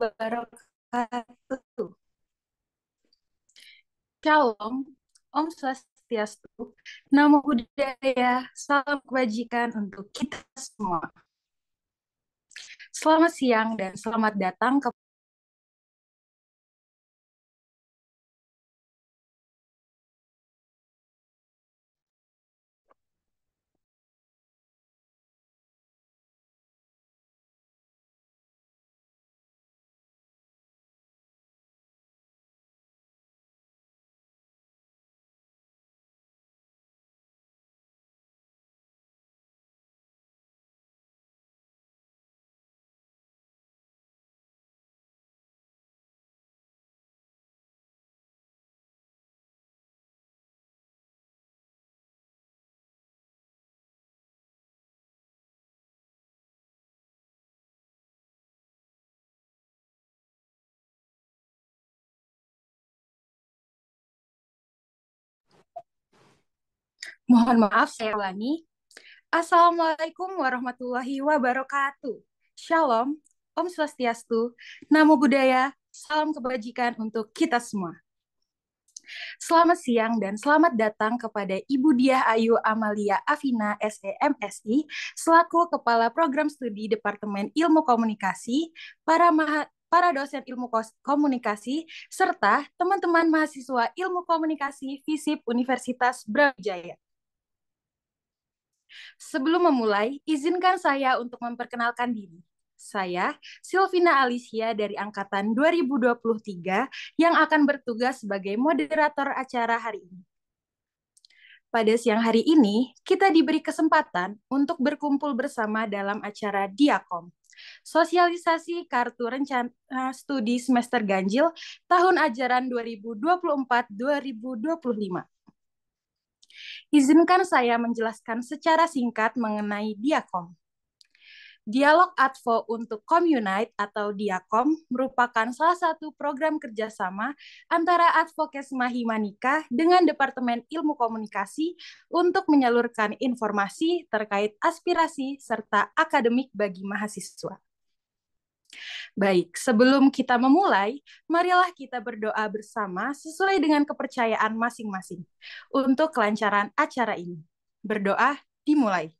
wabarakatuh. Shalom, Om Swastiastu, Namo Buddhaya, salam kebajikan untuk kita semua. Selamat siang dan selamat datang ke mohon maaf saya ulangi. Assalamualaikum warahmatullahi wabarakatuh. Shalom, Om Swastiastu, Namo Buddhaya, salam kebajikan untuk kita semua. Selamat siang dan selamat datang kepada Ibu Diah Ayu Amalia Afina SEMSI selaku Kepala Program Studi Departemen Ilmu Komunikasi, para dosen ilmu komunikasi, serta teman-teman mahasiswa ilmu komunikasi FISIP Universitas Brawijaya. Sebelum memulai, izinkan saya untuk memperkenalkan diri. Saya, Silvina Alicia dari Angkatan 2023 yang akan bertugas sebagai moderator acara hari ini. Pada siang hari ini, kita diberi kesempatan untuk berkumpul bersama dalam acara Diakom, sosialisasi kartu rencana studi semester ganjil tahun ajaran 2024-2025. Izinkan saya menjelaskan secara singkat mengenai Diakom. Dialog Advo untuk Communite atau Diakom merupakan salah satu program kerjasama antara Advokesma Himanika dengan Departemen Ilmu Komunikasi untuk menyalurkan informasi terkait aspirasi serta akademik bagi mahasiswa. Baik, sebelum kita memulai, marilah kita berdoa bersama sesuai dengan kepercayaan masing-masing untuk kelancaran acara ini. Berdoa dimulai.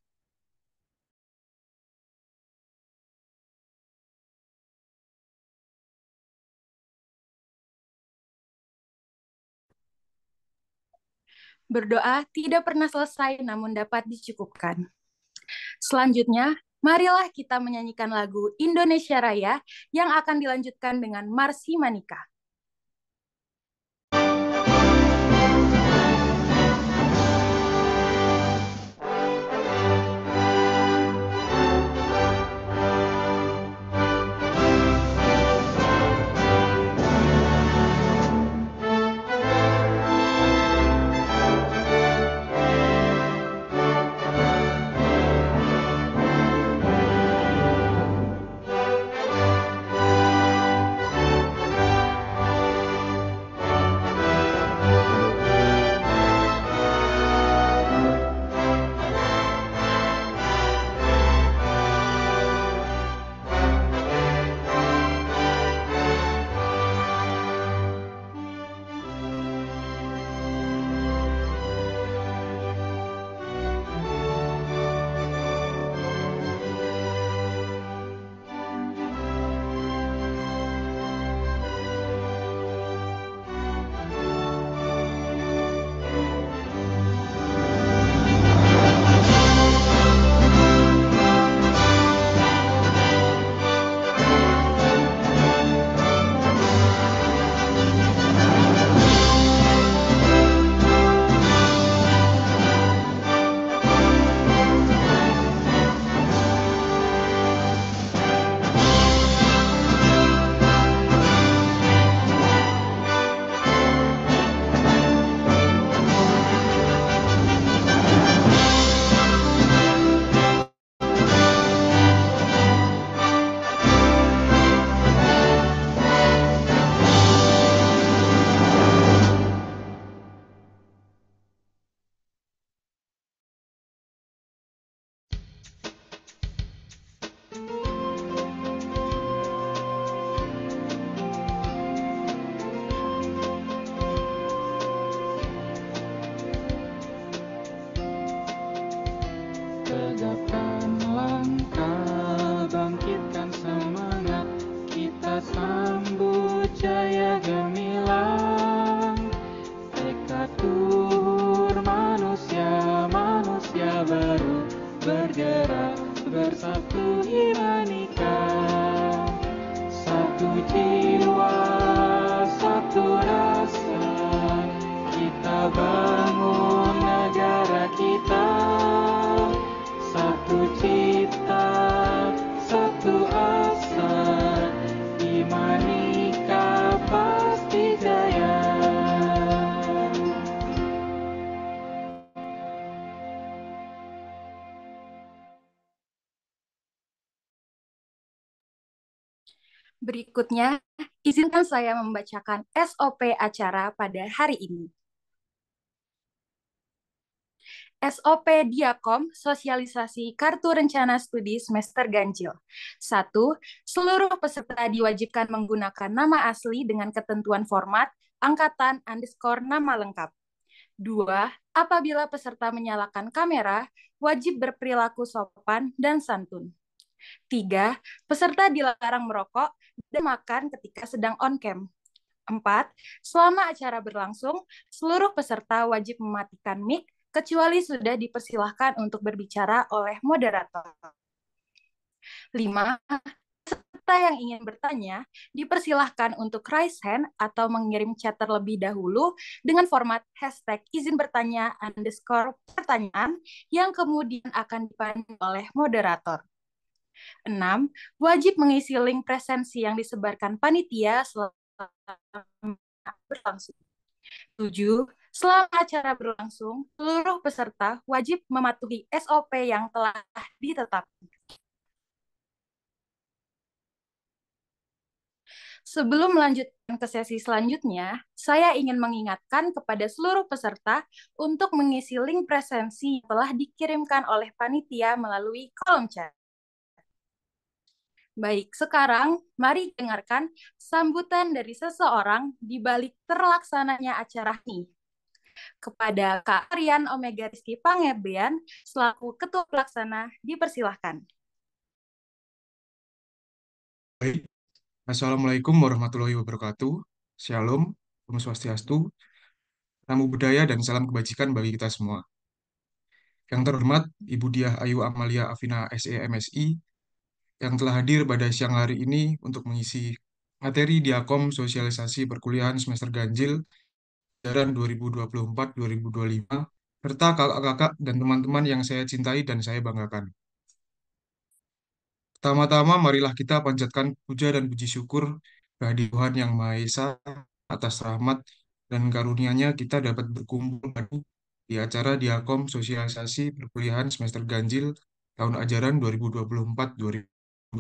Berdoa tidak pernah selesai namun dapat dicukupkan. Selanjutnya, marilah kita menyanyikan lagu Indonesia Raya yang akan dilanjutkan dengan Mars Himanika. sambut jaya gemilang, tekad luhur manusia baru bergerak bersatu imanika, satu jiwa, satu rasa, kita bangun negara kita, satu cita, satu asa, imanika pasti jaya. Berikutnya, izinkan saya membacakan SOP acara pada hari ini. SOP Diakom Sosialisasi Kartu Rencana Studi Semester Ganjil. 1. Seluruh peserta diwajibkan menggunakan nama asli dengan ketentuan format, angkatan, underscore, nama lengkap. 2. Apabila peserta menyalakan kamera, wajib berperilaku sopan dan santun. 3. Peserta dilarang merokok dan makan ketika sedang on-cam. 4. Selama acara berlangsung, seluruh peserta wajib mematikan mic kecuali sudah dipersilahkan untuk berbicara oleh moderator. 5. Peserta yang ingin bertanya dipersilahkan untuk raise hand atau mengirim chat terlebih dahulu dengan format hashtag izin bertanya underscore pertanyaan yang kemudian akan dipandu oleh moderator. 6. Wajib mengisi link presensi yang disebarkan panitia selama berlangsung. 7. Selama acara berlangsung, seluruh peserta wajib mematuhi SOP yang telah ditetapkan. Sebelum melanjutkan ke sesi selanjutnya, saya ingin mengingatkan kepada seluruh peserta untuk mengisi link presensi yang telah dikirimkan oleh panitia melalui kolom chat. Baik, sekarang mari dengarkan sambutan dari seseorang di balik terlaksananya acara ini. Kepada Kak Rian Omega Rizky Pangebean, selaku Ketua Pelaksana, dipersilahkan. Baik, Assalamualaikum warahmatullahi wabarakatuh. Shalom, Om Swastiastu, Namo Buddhaya, dan salam kebajikan bagi kita semua. Yang terhormat, Ibu Diah Ayu Amalia Afina SE-MSI, yang telah hadir pada siang hari ini untuk mengisi materi Diakom Sosialisasi Perkuliahan Semester Ganjil ajaran 2024-2025, serta kakak-kakak dan teman-teman yang saya cintai dan saya banggakan. Pertama-tama, marilah kita panjatkan puja dan puji syukur kehadirat Tuhan Yang Maha Esa atas rahmat dan karunia-Nya kita dapat berkumpul di acara Diakom Sosialisasi Perkuliahan Semester Ganjil tahun ajaran 2024-2025.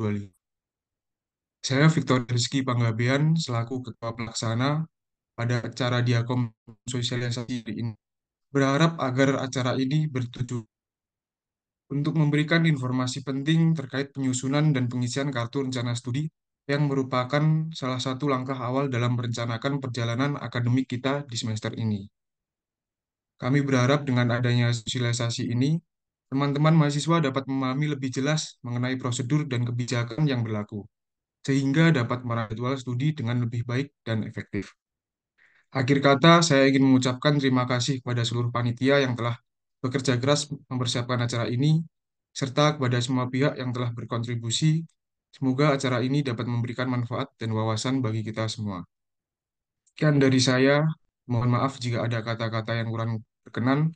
Saya Victor Rizky Panggabean selaku Ketua Pelaksana pada acara Diakom Sosialisasi ini. Berharap agar acara ini bertujuan untuk memberikan informasi penting terkait penyusunan dan pengisian kartu rencana studi yang merupakan salah satu langkah awal dalam merencanakan perjalanan akademik kita di semester ini. Kami berharap dengan adanya sosialisasi ini, teman-teman mahasiswa dapat memahami lebih jelas mengenai prosedur dan kebijakan yang berlaku, sehingga dapat meraih jadwal studi dengan lebih baik dan efektif. Akhir kata, saya ingin mengucapkan terima kasih kepada seluruh panitia yang telah bekerja keras mempersiapkan acara ini, serta kepada semua pihak yang telah berkontribusi. Semoga acara ini dapat memberikan manfaat dan wawasan bagi kita semua. Sekian dari saya, mohon maaf jika ada kata-kata yang kurang berkenan.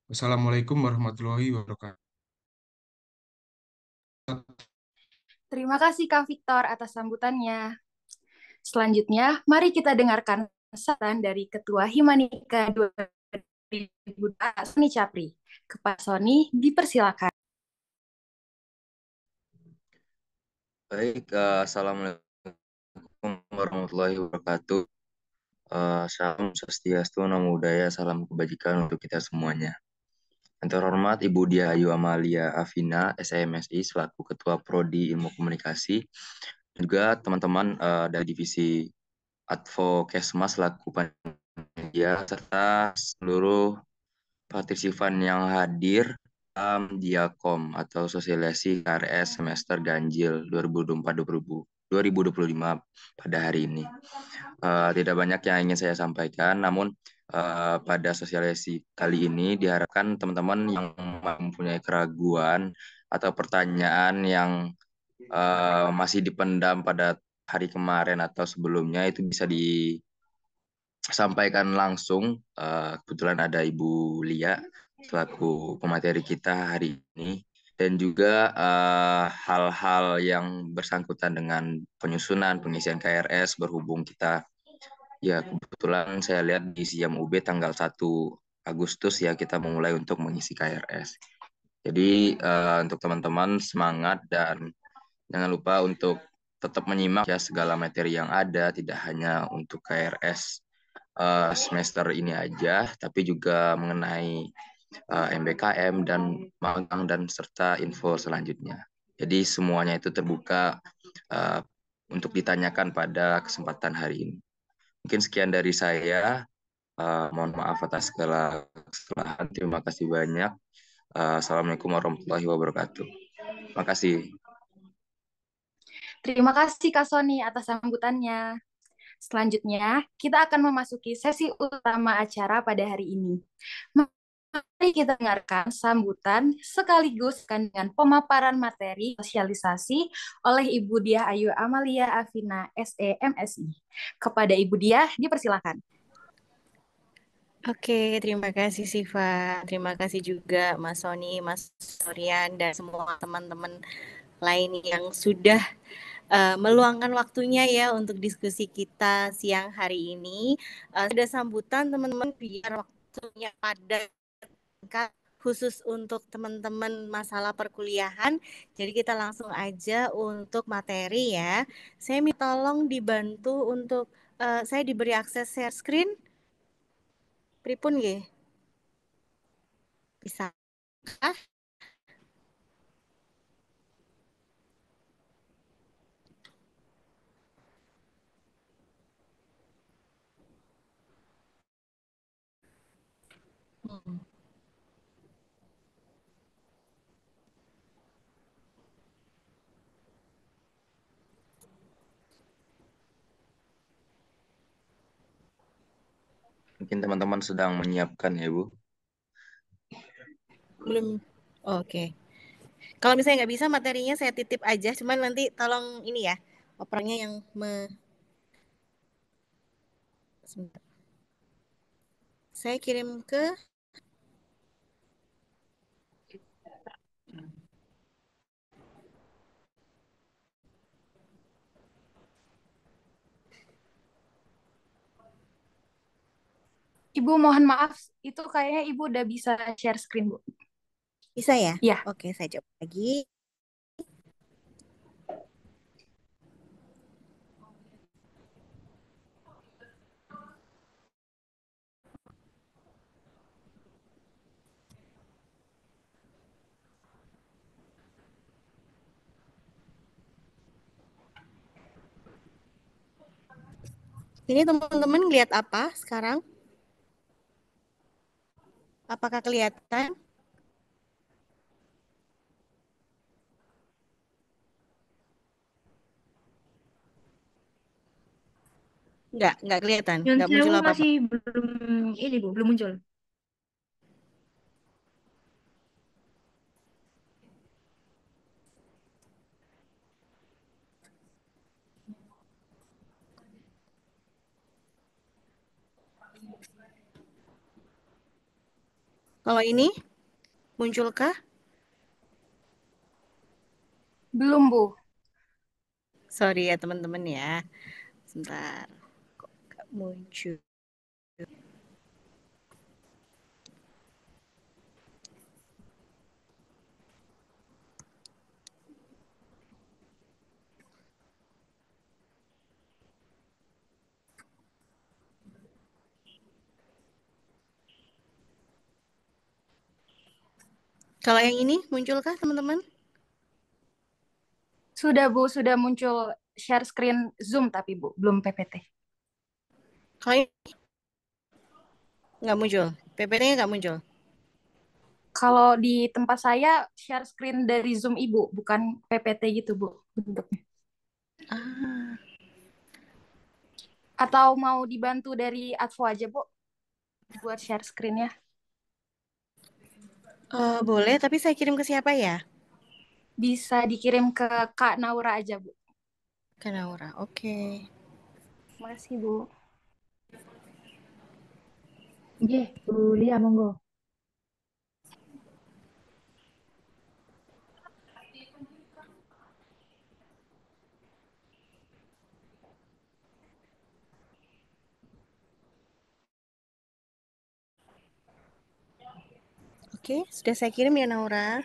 Wassalamualaikum warahmatullahi wabarakatuh. Terima kasih Kak Victor atas sambutannya. Selanjutnya, mari kita dengarkan saran dari Ketua Himanika 2002, Sony Capri. Kepada Sony, dipersilakan. Baik, Assalamualaikum warahmatullahi wabarakatuh. Salam Swastiastu, Namo Buddhaya, salam kebajikan untuk kita semuanya. Yang terhormat Ibu Diah Ayu Amalia Afina, SMSI, selaku Ketua Prodi Ilmu Komunikasi, dan juga teman-teman dari Divisi Advokesmas selaku panitia, serta seluruh partisipan yang hadir dalam Diakom atau Sosialisasi KRS Semester Ganjil 2024-2025. 2025 pada hari ini. Tidak banyak yang ingin saya sampaikan, namun pada sosialisasi kali ini diharapkan teman-teman yang mempunyai keraguan atau pertanyaan yang masih dipendam pada hari kemarin atau sebelumnya itu bisa disampaikan langsung. Kebetulan ada Ibu Lia selaku pemateri kita hari ini, dan juga hal-hal yang bersangkutan dengan penyusunan pengisian KRS berhubung kita ya kebetulan saya lihat di Siam UB tanggal 1 Agustus ya kita memulai untuk mengisi KRS. Jadi untuk teman-teman semangat dan jangan lupa untuk tetap menyimak ya segala materi yang ada, tidak hanya untuk KRS semester ini aja, tapi juga mengenai MBKM dan magang dan serta info selanjutnya. Jadi semuanya itu terbuka untuk ditanyakan pada kesempatan hari ini. Mungkin sekian dari saya. Mohon maaf atas segala kesalahan. Terima kasih banyak. Assalamualaikum warahmatullahi wabarakatuh. Terima kasih. Terima kasih Kak Sony atas sambutannya. Selanjutnya, kita akan memasuki sesi utama acara pada hari ini. Mari kita dengarkan sambutan sekaligus dengan pemaparan materi sosialisasi oleh Ibu Diah Ayu Amalia Afina, SE MSI. Kepada Ibu Diah, dipersilakan. Oke, terima kasih Siva. Terima kasih juga Mas Sony, Mas Sorian, dan semua teman-teman lain yang sudah meluangkan waktunya ya untuk diskusi kita siang hari ini. Ada sambutan teman-teman biar waktunya padat khusus untuk teman-teman masalah perkuliahan. Jadi kita langsung aja untuk materi ya. Saya minta tolong dibantu untuk saya diberi akses share screen. Pripun nggih? Bisa kah? Mungkin teman-teman sedang menyiapkan ya, Bu. Belum. Oke. Kalau misalnya nggak bisa materinya saya titip aja, cuman nanti tolong ini ya, operannya yang Sebentar. Saya kirim ke Ibu mohon maaf, itu kayaknya Ibu udah bisa share screen, Bu. bisa ya? Ya. Oke, saya coba lagi. Ini teman-teman lihat apa sekarang? Apakah kelihatan? Enggak kelihatan, Yang enggak muncul sewu apa-apa. masih belum ini Bu, belum muncul. Kalau ini munculkah? Belum, Bu. Sorry ya teman-teman ya. Sebentar. Kok enggak muncul? Kalau yang ini munculkah teman-teman? Sudah, Bu. Sudah muncul share screen Zoom tapi, Bu. Belum PPT. Kalau ini nggak muncul, PPT-nya nggak muncul. Kalau di tempat saya share screen dari Zoom Ibu, bukan PPT gitu, Bu, bentuknya. Ah, Atau mau dibantu dari Advo aja, Bu, buat share screen-nya? boleh, tapi saya kirim ke siapa ya? Bisa dikirim ke Kak Naura aja, Bu. Ke Naura. Oke. Makasih, Bu. Nggih, Bu Lia monggo. Oke, sudah saya kirim ya Naura.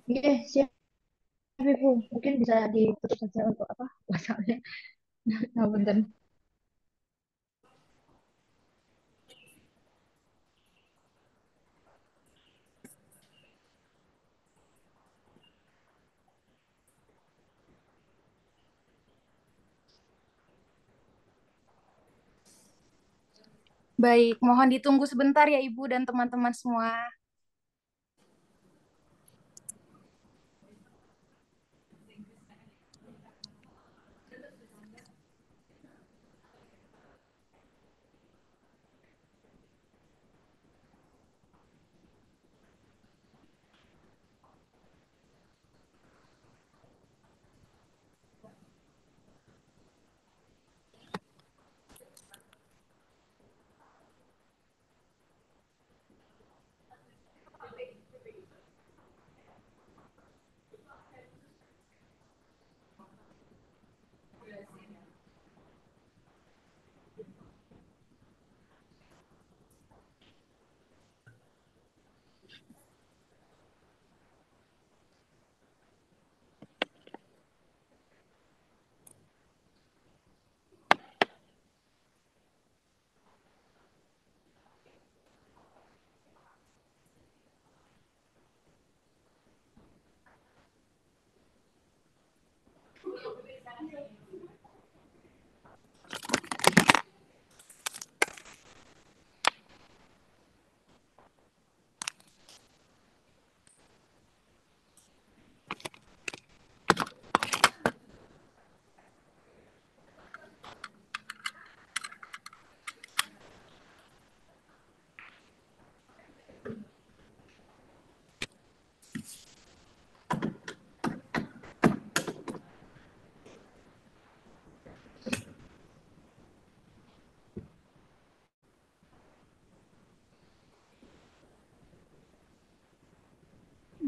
Nggih, siap Ibu. Mungkin bisa ditutup saja untuk apa? WhatsApp-nya. Ngapunten. Baik, mohon ditunggu sebentar ya Ibu dan teman-teman semua.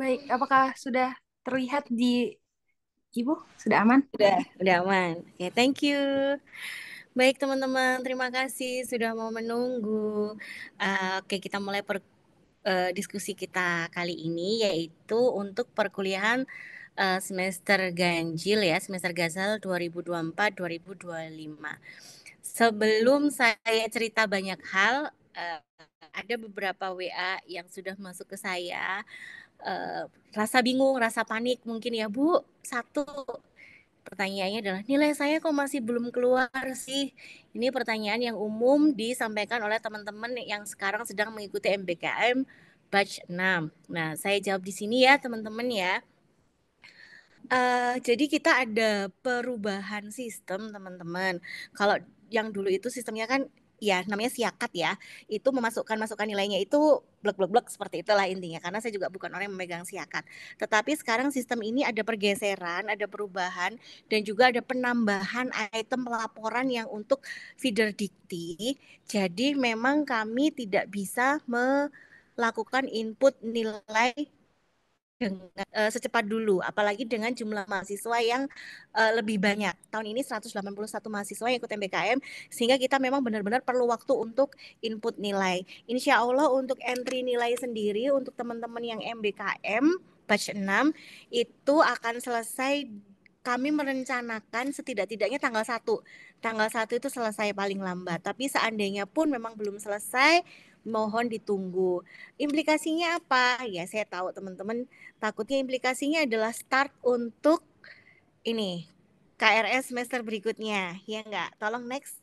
Baik, apakah sudah terlihat di Ibu? Sudah aman? Udah aman. Oke, thank you. Baik teman-teman, terima kasih sudah mau menunggu. Oke, kita mulai diskusi kita kali ini yaitu untuk perkuliahan semester ganjil ya, semester Gazal 2024-2025. Sebelum saya cerita banyak hal, ada beberapa WA yang sudah masuk ke saya. Rasa bingung, rasa panik mungkin ya Bu. Satu, pertanyaannya adalah nilai saya kok masih belum keluar sih? Ini pertanyaan yang umum disampaikan oleh teman-teman yang sekarang sedang mengikuti MBKM batch 6. Nah, saya jawab di sini ya teman-teman ya. Jadi kita ada perubahan sistem teman-teman. Kalau yang dulu itu sistemnya kan ya namanya siakat ya. Itu memasukkan nilainya itu blek seperti itulah intinya. Karena saya juga bukan orang yang memegang siakat. Tetapi sekarang sistem ini ada pergeseran, ada perubahan dan juga ada penambahan item pelaporan yang untuk feeder dikti. Jadi memang kami tidak bisa melakukan input nilai dengan secepat dulu, apalagi dengan jumlah mahasiswa yang lebih banyak. Tahun ini 181 mahasiswa yang ikut MBKM, sehingga kita memang benar-benar perlu waktu untuk input nilai. Insya Allah untuk entry nilai sendiri untuk teman-teman yang MBKM batch 6 itu akan selesai, kami merencanakan setidak-tidaknya tanggal 1. Tanggal 1 itu selesai paling lambat. Tapi seandainya pun memang belum selesai, mohon ditunggu. Implikasinya apa? Ya saya tahu teman-teman takutnya implikasinya adalah start untuk ini KRS semester berikutnya, ya enggak? Tolong next,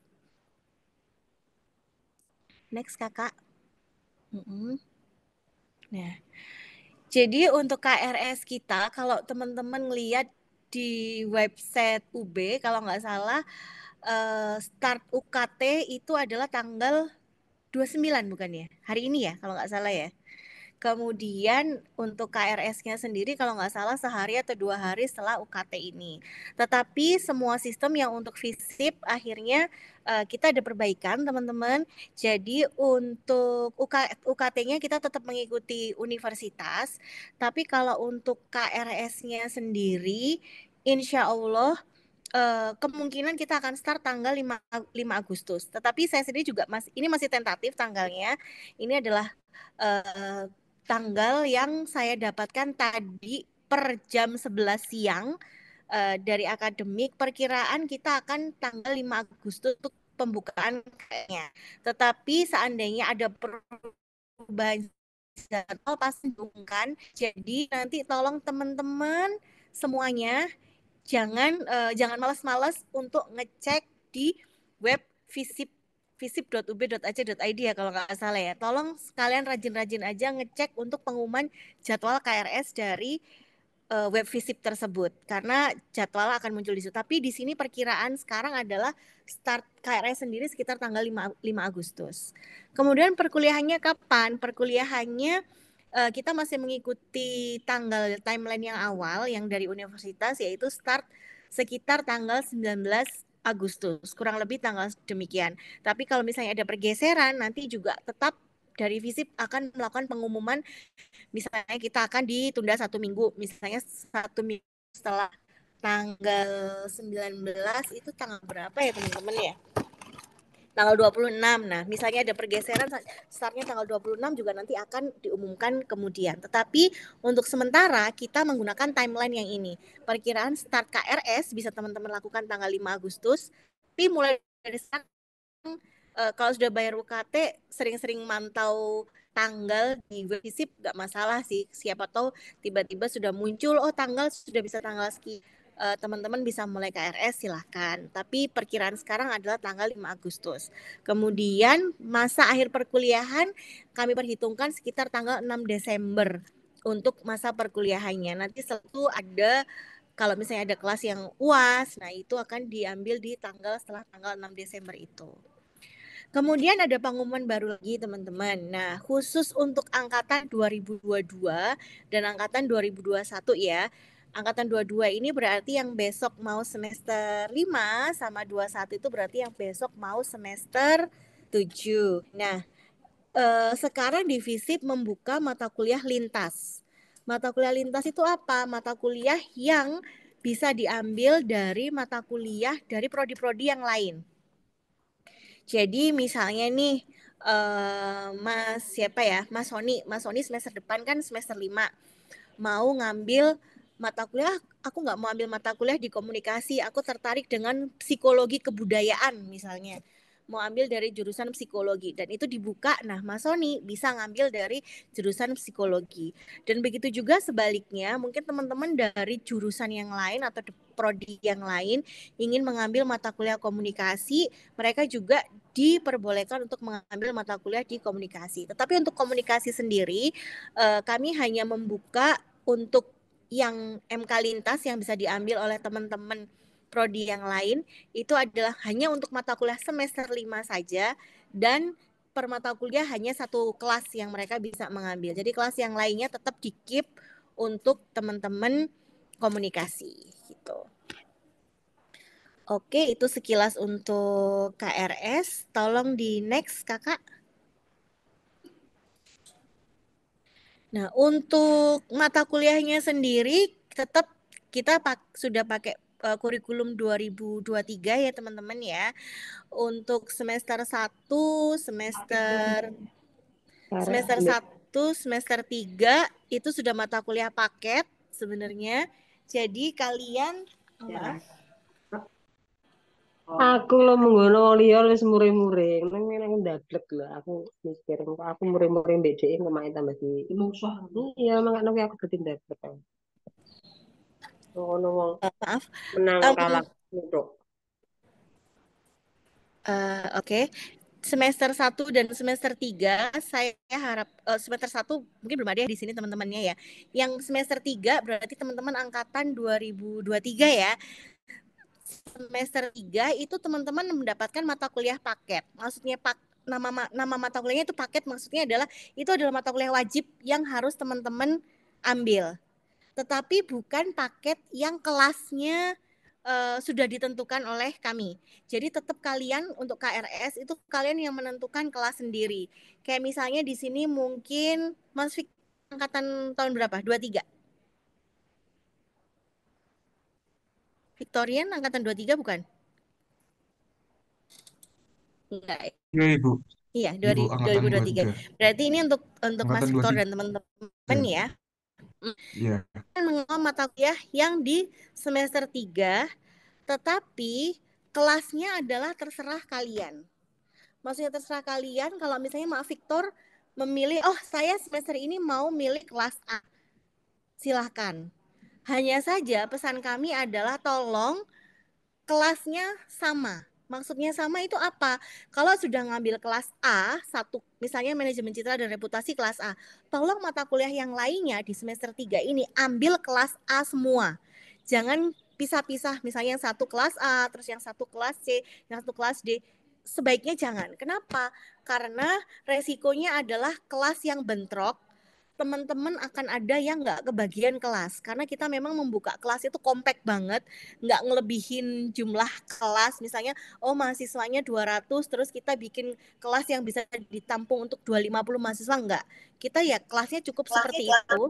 kakak. Nah, jadi untuk KRS kita, kalau teman-teman lihat di website UB kalau nggak salah start UKT itu adalah tanggal 29 bukan ya? Hari ini ya kalau nggak salah ya. Kemudian untuk KRS-nya sendiri kalau nggak salah sehari atau 2 hari setelah UKT ini. Tetapi semua sistem yang untuk FISIP akhirnya kita ada perbaikan teman-teman. Jadi untuk UKT-nya kita tetap mengikuti universitas. Tapi kalau untuk KRS-nya sendiri insya Allah kemungkinan kita akan start tanggal 5 Agustus. Tetapi saya sendiri juga ini masih tentatif tanggalnya. Ini adalah tanggal yang saya dapatkan tadi per jam 11 siang dari akademik. Perkiraan kita akan tanggal 5 Agustus untuk pembukaan kayaknya. Tetapi seandainya ada perubahan jadwal pasti diumumkan. Jadi nanti tolong teman-teman semuanya jangan malas-malas untuk ngecek di web visip.ub.ac.id ya kalau nggak salah ya. Tolong sekalian rajin-rajin aja ngecek untuk pengumuman jadwal KRS dari web visip tersebut karena jadwal akan muncul di situ. Tapi di sini perkiraan sekarang adalah start KRS sendiri sekitar tanggal 5 Agustus. Kemudian perkuliahannya kapan? Perkuliahannya kita masih mengikuti timeline yang awal yang dari universitas yaitu start sekitar tanggal 19 Agustus, kurang lebih tanggal demikian. Tapi kalau misalnya ada pergeseran, nanti juga tetap dari FISIP akan melakukan pengumuman, misalnya kita akan ditunda 1 minggu, misalnya 1 minggu setelah tanggal 19 itu tanggal berapa ya teman-teman ya? Tanggal 26. Nah, misalnya ada pergeseran startnya tanggal 26 juga nanti akan diumumkan kemudian. Tetapi untuk sementara kita menggunakan timeline yang ini. Perkiraan start KRS bisa teman-teman lakukan tanggal 5 Agustus. Tapi mulai dari sekarang kalau sudah bayar UKT sering-sering mantau tanggal di web visip nggak masalah sih. Siapa tahu tiba-tiba sudah muncul tanggal sudah bisa tanggal sekian. Teman-teman bisa mulai KRS silahkan. Tapi perkiraan sekarang adalah tanggal 5 Agustus. Kemudian masa akhir perkuliahan kami perhitungkan sekitar tanggal 6 Desember untuk masa perkuliahannya. Nanti setelah itu ada kalau misalnya ada kelas yang UAS, nah itu akan diambil di setelah tanggal 6 Desember itu. Kemudian ada pengumuman baru lagi teman-teman. Nah, khusus untuk angkatan 2022 dan angkatan 2021 ya. Angkatan 22 ini berarti yang besok mau semester 5 sama 21 itu berarti yang besok mau semester 7. Nah, sekarang di FISIP membuka mata kuliah lintas. Mata kuliah lintas itu apa? Mata kuliah yang bisa diambil dari mata kuliah dari prodi-prodi yang lain. Jadi misalnya nih Mas Sony semester depan kan semester 5 mau ngambil mata kuliah, aku nggak mau ambil mata kuliah di komunikasi, aku tertarik dengan psikologi kebudayaan misalnya, mau ambil dari jurusan psikologi dan itu dibuka. Nah, Mas Sony bisa ngambil dari jurusan psikologi. Dan begitu juga sebaliknya, mungkin teman-teman dari jurusan yang lain atau prodi yang lain ingin mengambil mata kuliah komunikasi, mereka juga diperbolehkan untuk mengambil mata kuliah di komunikasi. Tetapi untuk komunikasi sendiri, kami hanya membuka untuk yang MK lintas yang bisa diambil oleh teman-teman prodi yang lain itu adalah hanya untuk mata kuliah semester 5 saja dan per mata kuliah hanya satu kelas yang mereka bisa mengambil. Jadi kelas yang lainnya tetap di-keep untuk teman-teman komunikasi gitu. Oke, itu sekilas untuk KRS. Tolong di next, Kakak. Nah, untuk mata kuliahnya sendiri tetap kita sudah pakai kurikulum 2023 ya teman-teman ya. Untuk semester 1, semester 1, semester 3 itu sudah mata kuliah paket sebenarnya. Jadi kalian Aku lo menggono wong liya wis muring-muring. Nang ndablek lho aku mikir aku muring-muring BDE kemain tambah di musuh. Iya, makane aku dadi ndablek. Ngono wong. Maaf. Menang kalah untuk. Oke. semester 1 dan semester 3 saya harap semester 1 mungkin belum ada ya di sini teman-temannya ya. Yang semester 3 berarti teman-teman angkatan 2023 ya. Semester 3 itu teman-teman mendapatkan mata kuliah paket. Maksudnya nama mata kuliahnya itu paket, maksudnya adalah itu adalah mata kuliah wajib yang harus teman-teman ambil. Tetapi bukan paket yang kelasnya sudah ditentukan oleh kami. Jadi tetap kalian untuk KRS itu kalian yang menentukan kelas sendiri. Kayak misalnya di sini mungkin Mas Fik angkatan tahun berapa? 23. Victorian angkatan 23 bukan? Enggak. Iya, Ibu. Iya, Ibu angkatan 2023. 23. Berarti ini untuk Mas Angkatan Victor 23. dan teman-teman ya. Iya. Mengenal mata kuliah yang di semester 3, tetapi kelasnya adalah terserah kalian. Maksudnya terserah kalian kalau misalnya Mak Victor memilih, oh saya semester ini mau milih kelas A. Silahkan. Hanya saja pesan kami adalah tolong kelasnya sama. Maksudnya sama itu apa? Kalau sudah ngambil kelas A, satu misalnya manajemen citra dan reputasi kelas A, tolong mata kuliah yang lainnya di semester 3 ini ambil kelas A semua. Jangan pisah-pisah, misalnya yang satu kelas A, terus yang satu kelas C, yang satu kelas D. Sebaiknya jangan. Kenapa? Karena resikonya adalah kelas yang bentrok, teman-teman akan ada yang nggak kebagian kelas karena kita memang membuka kelas itu compact banget, nggak ngelebihin jumlah kelas. Misalnya mahasiswanya 200 terus kita bikin kelas yang bisa ditampung untuk 250 mahasiswa, enggak, kita ya kelasnya cukup seperti itu.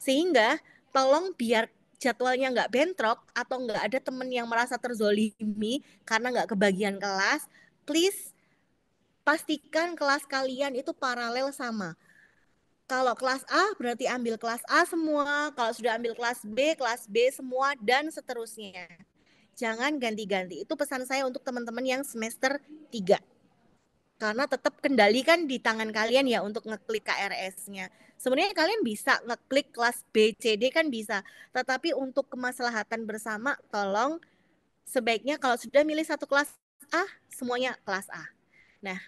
Sehingga tolong biar jadwalnya nggak bentrok atau nggak ada teman yang merasa terzolimi karena nggak kebagian kelas, please pastikan kelas kalian itu paralel sama. Kalau kelas A berarti ambil kelas A semua, kalau sudah ambil kelas B semua, dan seterusnya. Jangan ganti-ganti. Itu pesan saya untuk teman-teman yang semester 3. Karena tetap kendalikan di tangan kalian ya untuk ngeklik KRS-nya. Sebenarnya kalian bisa ngeklik kelas B, C, D kan bisa. Tetapi untuk kemaslahatan bersama, tolong sebaiknya kalau sudah milih satu kelas A, semuanya kelas A. Nah,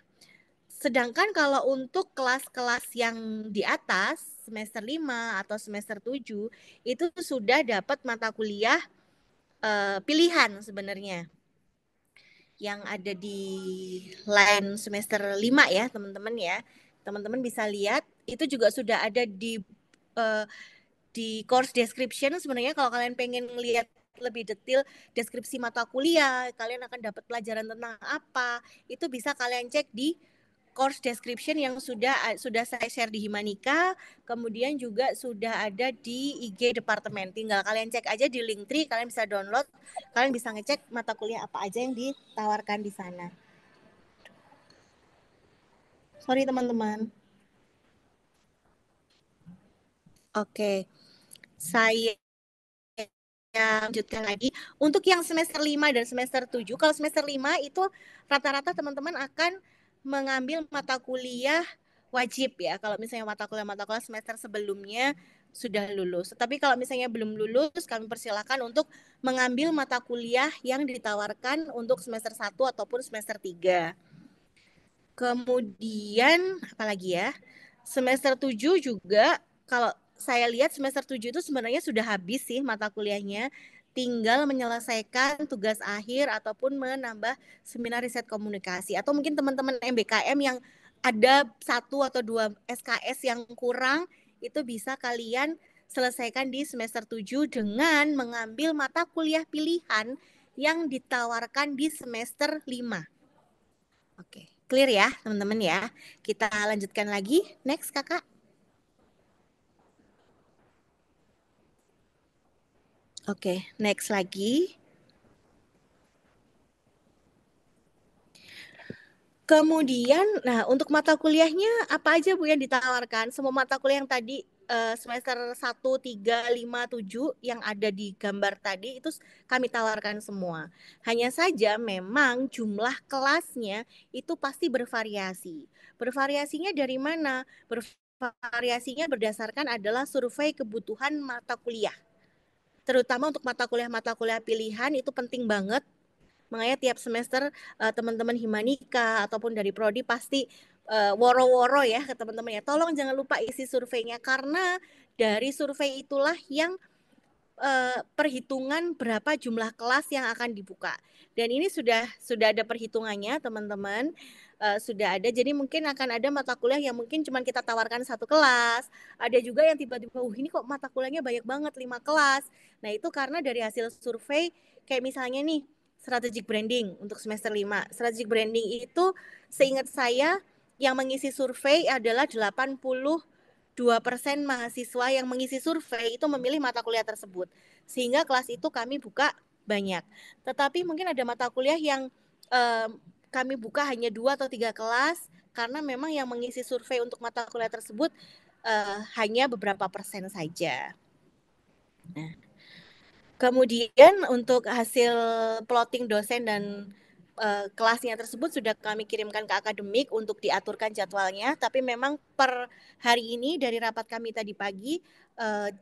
sedangkan kalau untuk kelas-kelas yang di atas, semester 5 atau semester 7, itu sudah dapat mata kuliah pilihan sebenarnya. Yang ada di line semester 5 ya, teman-teman ya. Teman-teman bisa lihat, itu juga sudah ada di course description. Sebenarnya kalau kalian pengen lihat lebih detail deskripsi mata kuliah, kalian akan dapat pelajaran tentang apa, itu bisa kalian cek di course description yang sudah saya share di Himanika, kemudian juga sudah ada di IG departemen. Tinggal kalian cek aja di Linktree, kalian bisa download, kalian bisa ngecek mata kuliah apa aja yang ditawarkan di sana. Sorry teman-teman. Oke. Saya lanjutkan lagi. Untuk yang semester 5 dan semester 7, kalau semester 5 itu rata-rata teman-teman akan mengambil mata kuliah wajib ya. Kalau misalnya mata kuliah semester sebelumnya sudah lulus. Tapi kalau misalnya belum lulus, kami persilakan untuk mengambil mata kuliah yang ditawarkan untuk semester 1 ataupun semester 3. Kemudian apalagi ya? Semester 7 juga kalau saya lihat semester 7 itu sebenarnya sudah habis sih mata kuliahnya. Tinggal menyelesaikan tugas akhir ataupun menambah seminar riset komunikasi. Atau mungkin teman-teman MBKM yang ada 1 atau 2 SKS yang kurang, itu bisa kalian selesaikan di semester 7 dengan mengambil mata kuliah pilihan yang ditawarkan di semester 5. Oke, clear ya teman-teman ya. Kita lanjutkan lagi. Next kakak. Oke, next lagi. Kemudian, nah untuk mata kuliahnya apa aja Bu yang ditawarkan? Semua mata kuliah yang tadi semester 1, 3, 5, 7 yang ada di gambar tadi itu kami tawarkan semua. Hanya saja memang jumlah kelasnya itu pasti bervariasi. Bervariasinya dari mana? Bervariasinya berdasarkan adalah survei kebutuhan mata kuliah. Terutama untuk mata kuliah pilihan itu penting banget Makanya tiap semester teman-teman Himanika ataupun dari prodi pasti woro-woro ya ke teman-teman ya. Tolong jangan lupa isi surveinya, karena dari survei itulah yang perhitungan berapa jumlah kelas yang akan dibuka. Dan ini sudah ada perhitungannya teman-teman, sudah ada. Jadi mungkin akan ada mata kuliah yang mungkin cuma kita tawarkan satu kelas. Ada juga yang tiba-tiba, ini kok mata kuliahnya banyak banget 5 kelas. Nah itu karena dari hasil survei, kayak misalnya nih strategic branding untuk semester 5. Strategic branding itu seingat saya yang mengisi survei adalah 82% mahasiswa yang mengisi survei itu memilih mata kuliah tersebut. Sehingga kelas itu kami buka banyak. Tetapi mungkin ada mata kuliah yang kami buka hanya 2 atau 3 kelas, karena memang yang mengisi survei untuk mata kuliah tersebut hanya beberapa persen saja. Nah, kemudian untuk hasil plotting dosen dan kelasnya tersebut sudah kami kirimkan ke akademik untuk diaturkan jadwalnya, tapi memang per hari ini dari rapat kami tadi pagi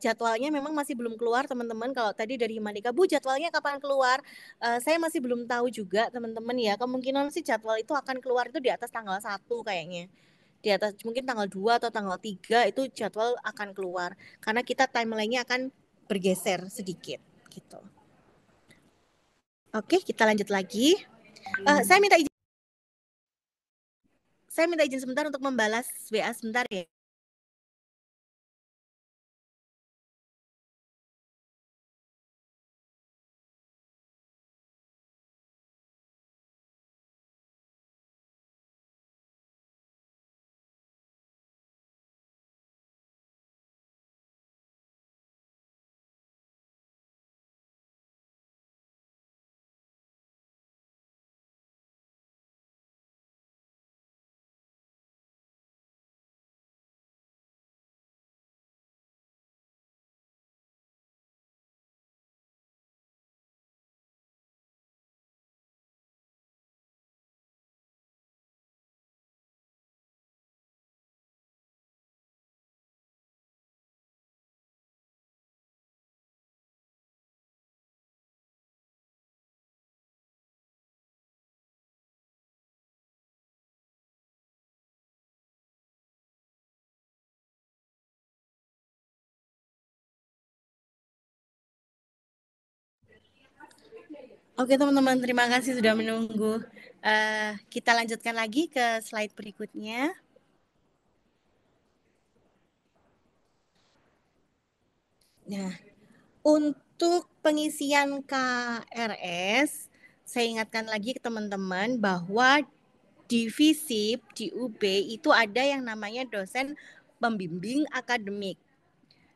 jadwalnya memang masih belum keluar teman-teman. Kalau tadi dari Himanika, Bu jadwalnya kapan keluar? Saya masih belum tahu juga teman-teman ya, kemungkinan sih jadwal itu akan keluar itu di atas tanggal 1 kayaknya. Di atas mungkin tanggal 2 atau tanggal 3 itu jadwal akan keluar, karena kita timeline-nya akan bergeser sedikit gitu. Oke, kita lanjut lagi. Saya minta izin sebentar untuk membalas WA sebentar ya. Oke teman-teman, terima kasih sudah menunggu. Kita lanjutkan lagi ke slide berikutnya. Nah, untuk pengisian KRS, saya ingatkan lagi ke teman-teman bahwa di FISIP, di UB itu ada yang namanya dosen pembimbing akademik.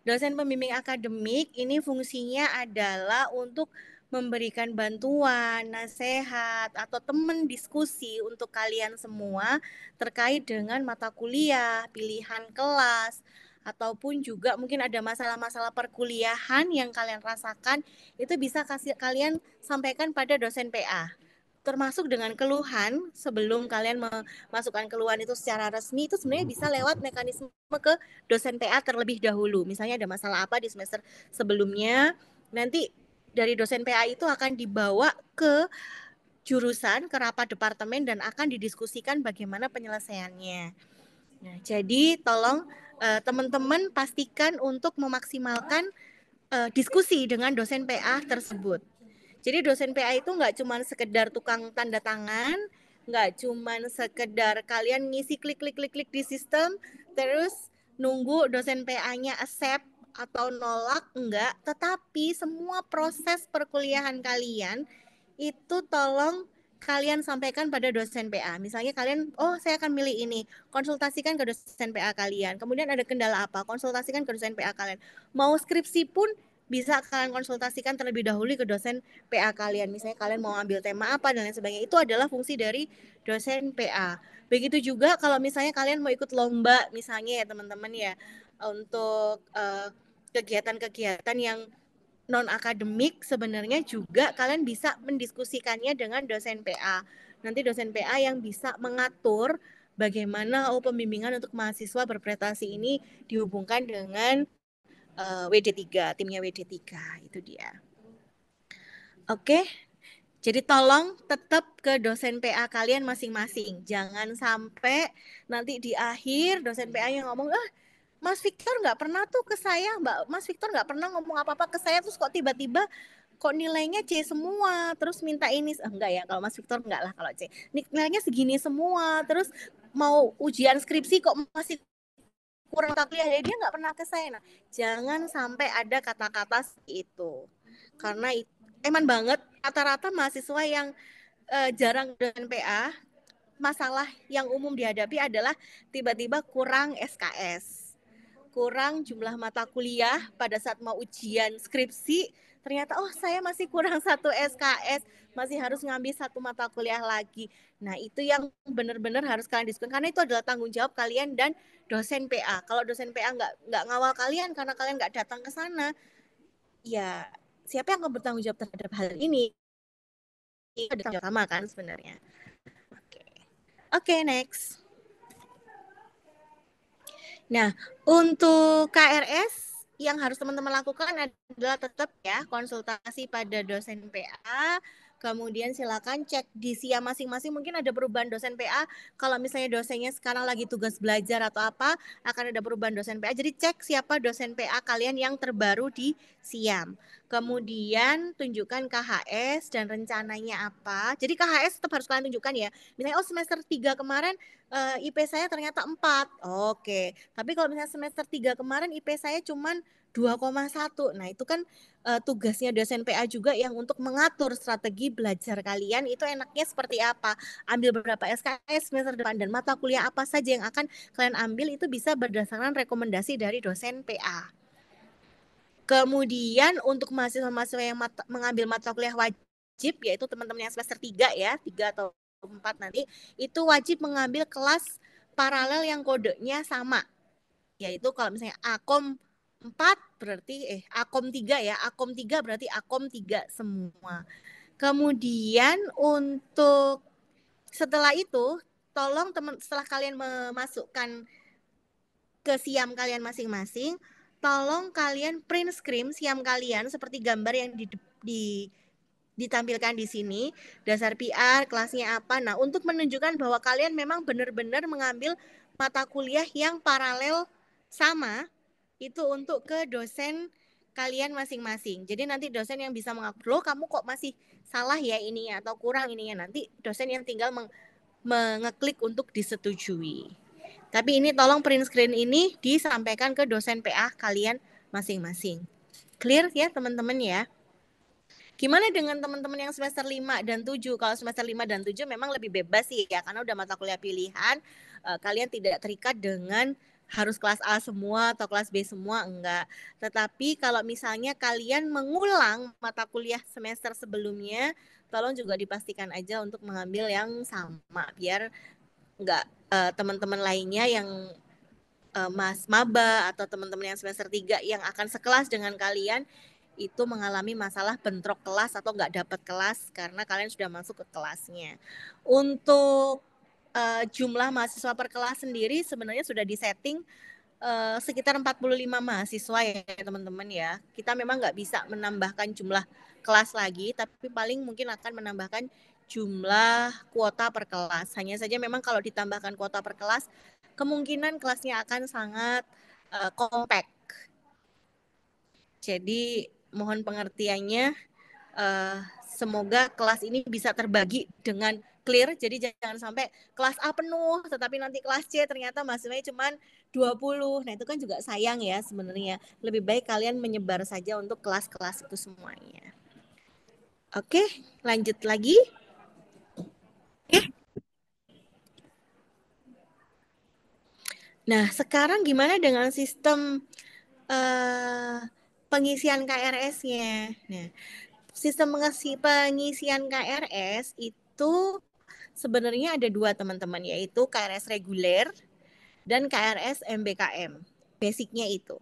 Dosen pembimbing akademik ini fungsinya adalah untuk memberikan bantuan, nasihat, atau teman diskusi untuk kalian semua terkait dengan mata kuliah, pilihan kelas, ataupun juga mungkin ada masalah-masalah perkuliahan yang kalian rasakan, itu bisa kalian sampaikan pada dosen PA. Termasuk dengan keluhan, sebelum kalian memasukkan keluhan itu secara resmi, itu sebenarnya bisa lewat mekanisme ke dosen PA terlebih dahulu. Misalnya ada masalah apa di semester sebelumnya, nanti dari dosen PA itu akan dibawa ke jurusan, ke rapat departemen, dan akan didiskusikan bagaimana penyelesaiannya. Nah, jadi tolong teman-teman pastikan untuk memaksimalkan diskusi dengan dosen PA tersebut. Jadi dosen PA itu nggak cuma sekedar tukang tanda tangan, nggak cuma sekedar kalian ngisi klik di sistem, terus nunggu dosen PA-nya accept atau nolak, enggak. Tetapi semua proses perkuliahan kalian itu tolong kalian sampaikan pada dosen PA. Misalnya kalian, saya akan milih ini, konsultasikan ke dosen PA kalian. Kemudian ada kendala apa, konsultasikan ke dosen PA kalian. Mau skripsi pun bisa kalian konsultasikan terlebih dahulu ke dosen PA kalian. Misalnya kalian mau ambil tema apa dan lain sebagainya. Itu adalah fungsi dari dosen PA. Begitu juga kalau misalnya kalian mau ikut lomba misalnya ya teman-teman ya, untuk kegiatan-kegiatan yang non-akademik, sebenarnya juga kalian bisa mendiskusikannya dengan dosen PA. Nanti dosen PA yang bisa mengatur bagaimana pembimbingan untuk mahasiswa berprestasi ini dihubungkan dengan WD3, timnya WD3, itu dia. Oke, Jadi tolong tetap ke dosen PA kalian masing-masing. Jangan sampai nanti di akhir dosen PA-nya ngomong, Mas Victor nggak pernah tuh ke saya, Mas Victor nggak pernah ngomong apa-apa ke saya, terus kok tiba-tiba kok nilainya C semua, terus minta ini, enggak ya, kalau Mas Victor enggak lah kalau C. Nilainya segini semua, terus mau ujian skripsi kok masih kurang mata kuliah, dia nggak pernah ke saya. Nah, jangan sampai ada kata-kata seperti itu. Karena eman banget rata-rata mahasiswa yang jarang dengan PA, masalah yang umum dihadapi adalah tiba-tiba kurang SKS, kurang jumlah mata kuliah pada saat mau ujian skripsi, ternyata saya masih kurang 1 SKS, masih harus ngambil 1 mata kuliah lagi. Nah, itu yang benar-benar harus kalian diskusikan, karena itu adalah tanggung jawab kalian dan dosen PA. Kalau dosen PA nggak ngawal kalian karena kalian nggak datang ke sana, ya siapa yang akan bertanggung jawab terhadap hal ini? Itu ada tanggung jawab sama kan sebenarnya. Oke, next. Nah, untuk KRS yang harus teman-teman lakukan adalah tetap ya konsultasi pada dosen PA. Kemudian silakan cek di SIA masing-masing, mungkin ada perubahan dosen PA. Kalau misalnya dosennya sekarang lagi tugas belajar atau apa, akan ada perubahan dosen PA. Jadi cek siapa dosen PA kalian yang terbaru di SIAM. Kemudian tunjukkan KHS dan rencananya apa. Jadi KHS tetap harus kalian tunjukkan ya. Misalnya semester 3 kemarin IP saya ternyata 4. Oke. Tapi kalau misalnya semester 3 kemarin IP saya cuman 2,1. Nah, itu kan tugasnya dosen PA juga yang untuk mengatur strategi belajar kalian itu enaknya seperti apa. Ambil berapa SKS semester depan dan mata kuliah apa saja yang akan kalian ambil itu bisa berdasarkan rekomendasi dari dosen PA. Kemudian untuk mahasiswa-mahasiswa yang mengambil mata kuliah wajib, yaitu teman-teman yang semester 3 ya, 3 atau 4 nanti, itu wajib mengambil kelas paralel yang kodenya sama. Yaitu kalau misalnya Akom 4 berarti Akom 3 ya, Akom 3 berarti Akom 3 semua. Kemudian untuk setelah itu, tolong setelah kalian memasukkan ke SIAM kalian masing-masing, tolong kalian print screen SIAM kalian seperti gambar yang ditampilkan di sini, dasar PR, kelasnya apa. Nah, untuk menunjukkan bahwa kalian memang benar-benar mengambil mata kuliah yang paralel sama, itu untuk ke dosen kalian masing-masing. Jadi nanti dosen yang bisa mengaku, loh kamu kok masih salah ya ininya atau kurang ininya. Nanti dosen yang tinggal mengeklik untuk disetujui. Tapi ini tolong print screen ini disampaikan ke dosen PA kalian masing-masing. Clear ya teman-teman ya? Gimana dengan teman-teman yang semester 5 dan 7? Kalau semester 5 dan 7 memang lebih bebas sih ya, karena udah mata kuliah pilihan, kalian tidak terikat dengan harus kelas A semua atau kelas B semua, enggak. Tetapi kalau misalnya kalian mengulang mata kuliah semester sebelumnya, tolong juga dipastikan aja untuk mengambil yang sama, biar enggak teman-teman lainnya yang Mas Maba atau teman-teman yang semester 3 yang akan sekelas dengan kalian itu mengalami masalah bentrok kelas atau nggak dapat kelas karena kalian sudah masuk ke kelasnya. Untuk jumlah mahasiswa per kelas sendiri sebenarnya sudah disetting sekitar 45 mahasiswa ya teman-teman ya. Kita memang nggak bisa menambahkan jumlah kelas lagi, tapi paling mungkin akan menambahkan jumlah kuota per kelas. Hanya saja memang kalau ditambahkan kuota per kelas, kemungkinan kelasnya akan sangat compact. Jadi mohon pengertiannya, semoga kelas ini bisa terbagi dengan clear. Jadi jangan sampai kelas A penuh, tetapi nanti kelas C ternyata mahasiswanya cuma 20. Nah itu kan juga sayang ya sebenarnya. Lebih baik kalian menyebar saja untuk kelas-kelas itu semuanya. Oke, lanjut lagi. Nah, sekarang gimana dengan sistem pengisian KRS-nya? Nah, sistem pengisian KRS itu sebenarnya ada 2 teman-teman, yaitu KRS reguler dan KRS MBKM. Basicnya itu.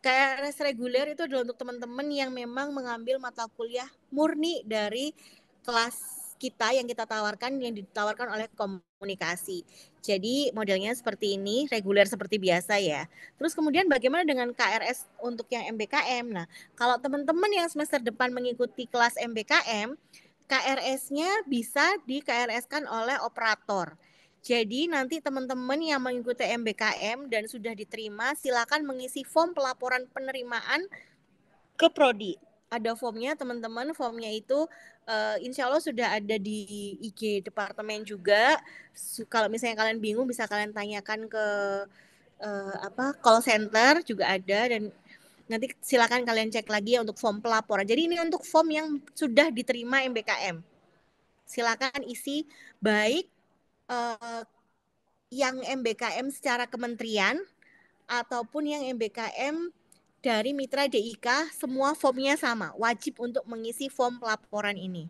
KRS reguler itu adalah untuk teman-teman yang memang mengambil mata kuliah murni dari kelas kita yang kita tawarkan, yang ditawarkan oleh komunikasi. Jadi modelnya seperti ini, reguler seperti biasa ya. Terus kemudian bagaimana dengan KRS untuk yang MBKM? Nah, kalau teman-teman yang semester depan mengikuti kelas MBKM, KRS-nya bisa di KRS-kan oleh operator. Jadi nanti teman-teman yang mengikuti MBKM dan sudah diterima, silakan mengisi form pelaporan penerimaan ke Prodi. Ada formnya teman-teman, formnya itu insya Allah sudah ada di IG departemen juga. Kalau misalnya kalian bingung bisa kalian tanyakan ke call center juga ada, dan nanti silakan kalian cek lagi ya untuk form pelaporan. Jadi ini untuk form yang sudah diterima MBKM. Silakan isi baik yang MBKM secara kementerian ataupun yang MBKM dari mitra DIK, semua formnya sama, wajib untuk mengisi form pelaporan ini.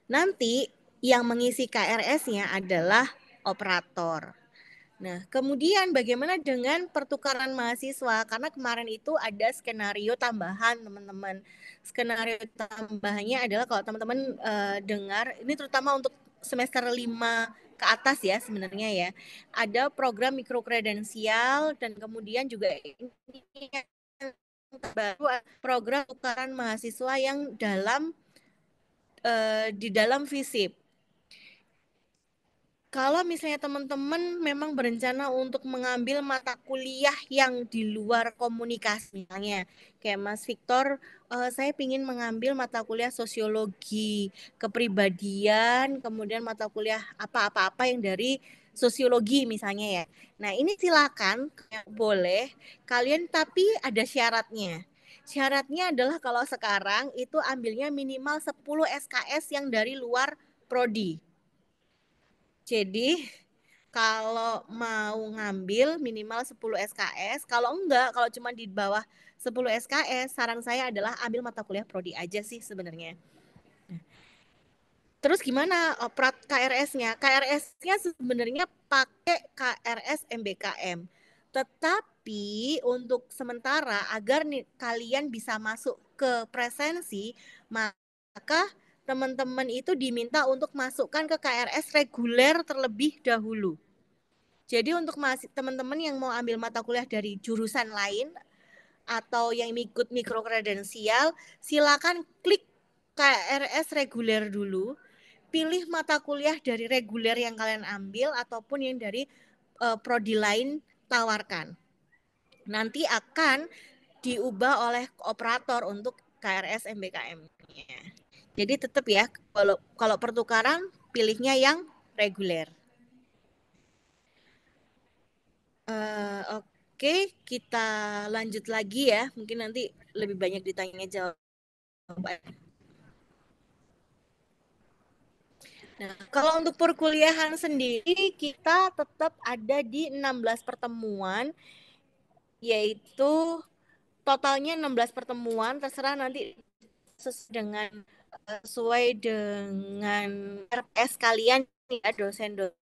Nanti yang mengisi KRS-nya adalah operator. Nah, kemudian bagaimana dengan pertukaran mahasiswa? Karena kemarin itu ada skenario tambahan, teman-teman. Skenario tambahannya adalah kalau teman-teman dengar, ini terutama untuk semester 5 ke atas ya sebenarnya ya. Ada program mikrokredensial dan kemudian juga ini baru program pertukaran mahasiswa yang di dalam FISIP. Kalau misalnya teman-teman memang berencana untuk mengambil mata kuliah yang di luar komunikasi, misalnya kayak Mas Victor, saya ingin mengambil mata kuliah sosiologi, kepribadian, kemudian mata kuliah apa-apa yang dari sosiologi misalnya ya. Nah ini silakan, boleh kalian, tapi ada syaratnya. Syaratnya adalah kalau sekarang itu ambilnya minimal 10 SKS yang dari luar prodi. Jadi kalau mau ngambil minimal 10 SKS, kalau enggak, kalau cuma di bawah 10 SKS, saran saya adalah ambil mata kuliah prodi aja sih sebenarnya. Terus gimana KRS-nya? KRS-nya sebenarnya pakai KRS MBKM. Tetapi untuk sementara agar kalian bisa masuk ke presensi, maka teman-teman itu diminta untuk masukkan ke KRS reguler terlebih dahulu. Jadi untuk teman-teman yang mau ambil mata kuliah dari jurusan lain atau yang ikut mikrokredensial, silakan klik KRS reguler dulu. Pilih mata kuliah dari reguler yang kalian ambil ataupun yang dari prodi lain tawarkan. Nanti akan diubah oleh operator untuk KRS MBKM-nya. Jadi tetap ya, kalau pertukaran pilihnya yang reguler. Oke, kita lanjut lagi ya. Mungkin nanti lebih banyak ditanya jawab. Nah, kalau untuk perkuliahan sendiri kita tetap ada di 16 pertemuan, yaitu totalnya 16 pertemuan, terserah nanti sesuai dengan RPS kalian ya, dosen-dosen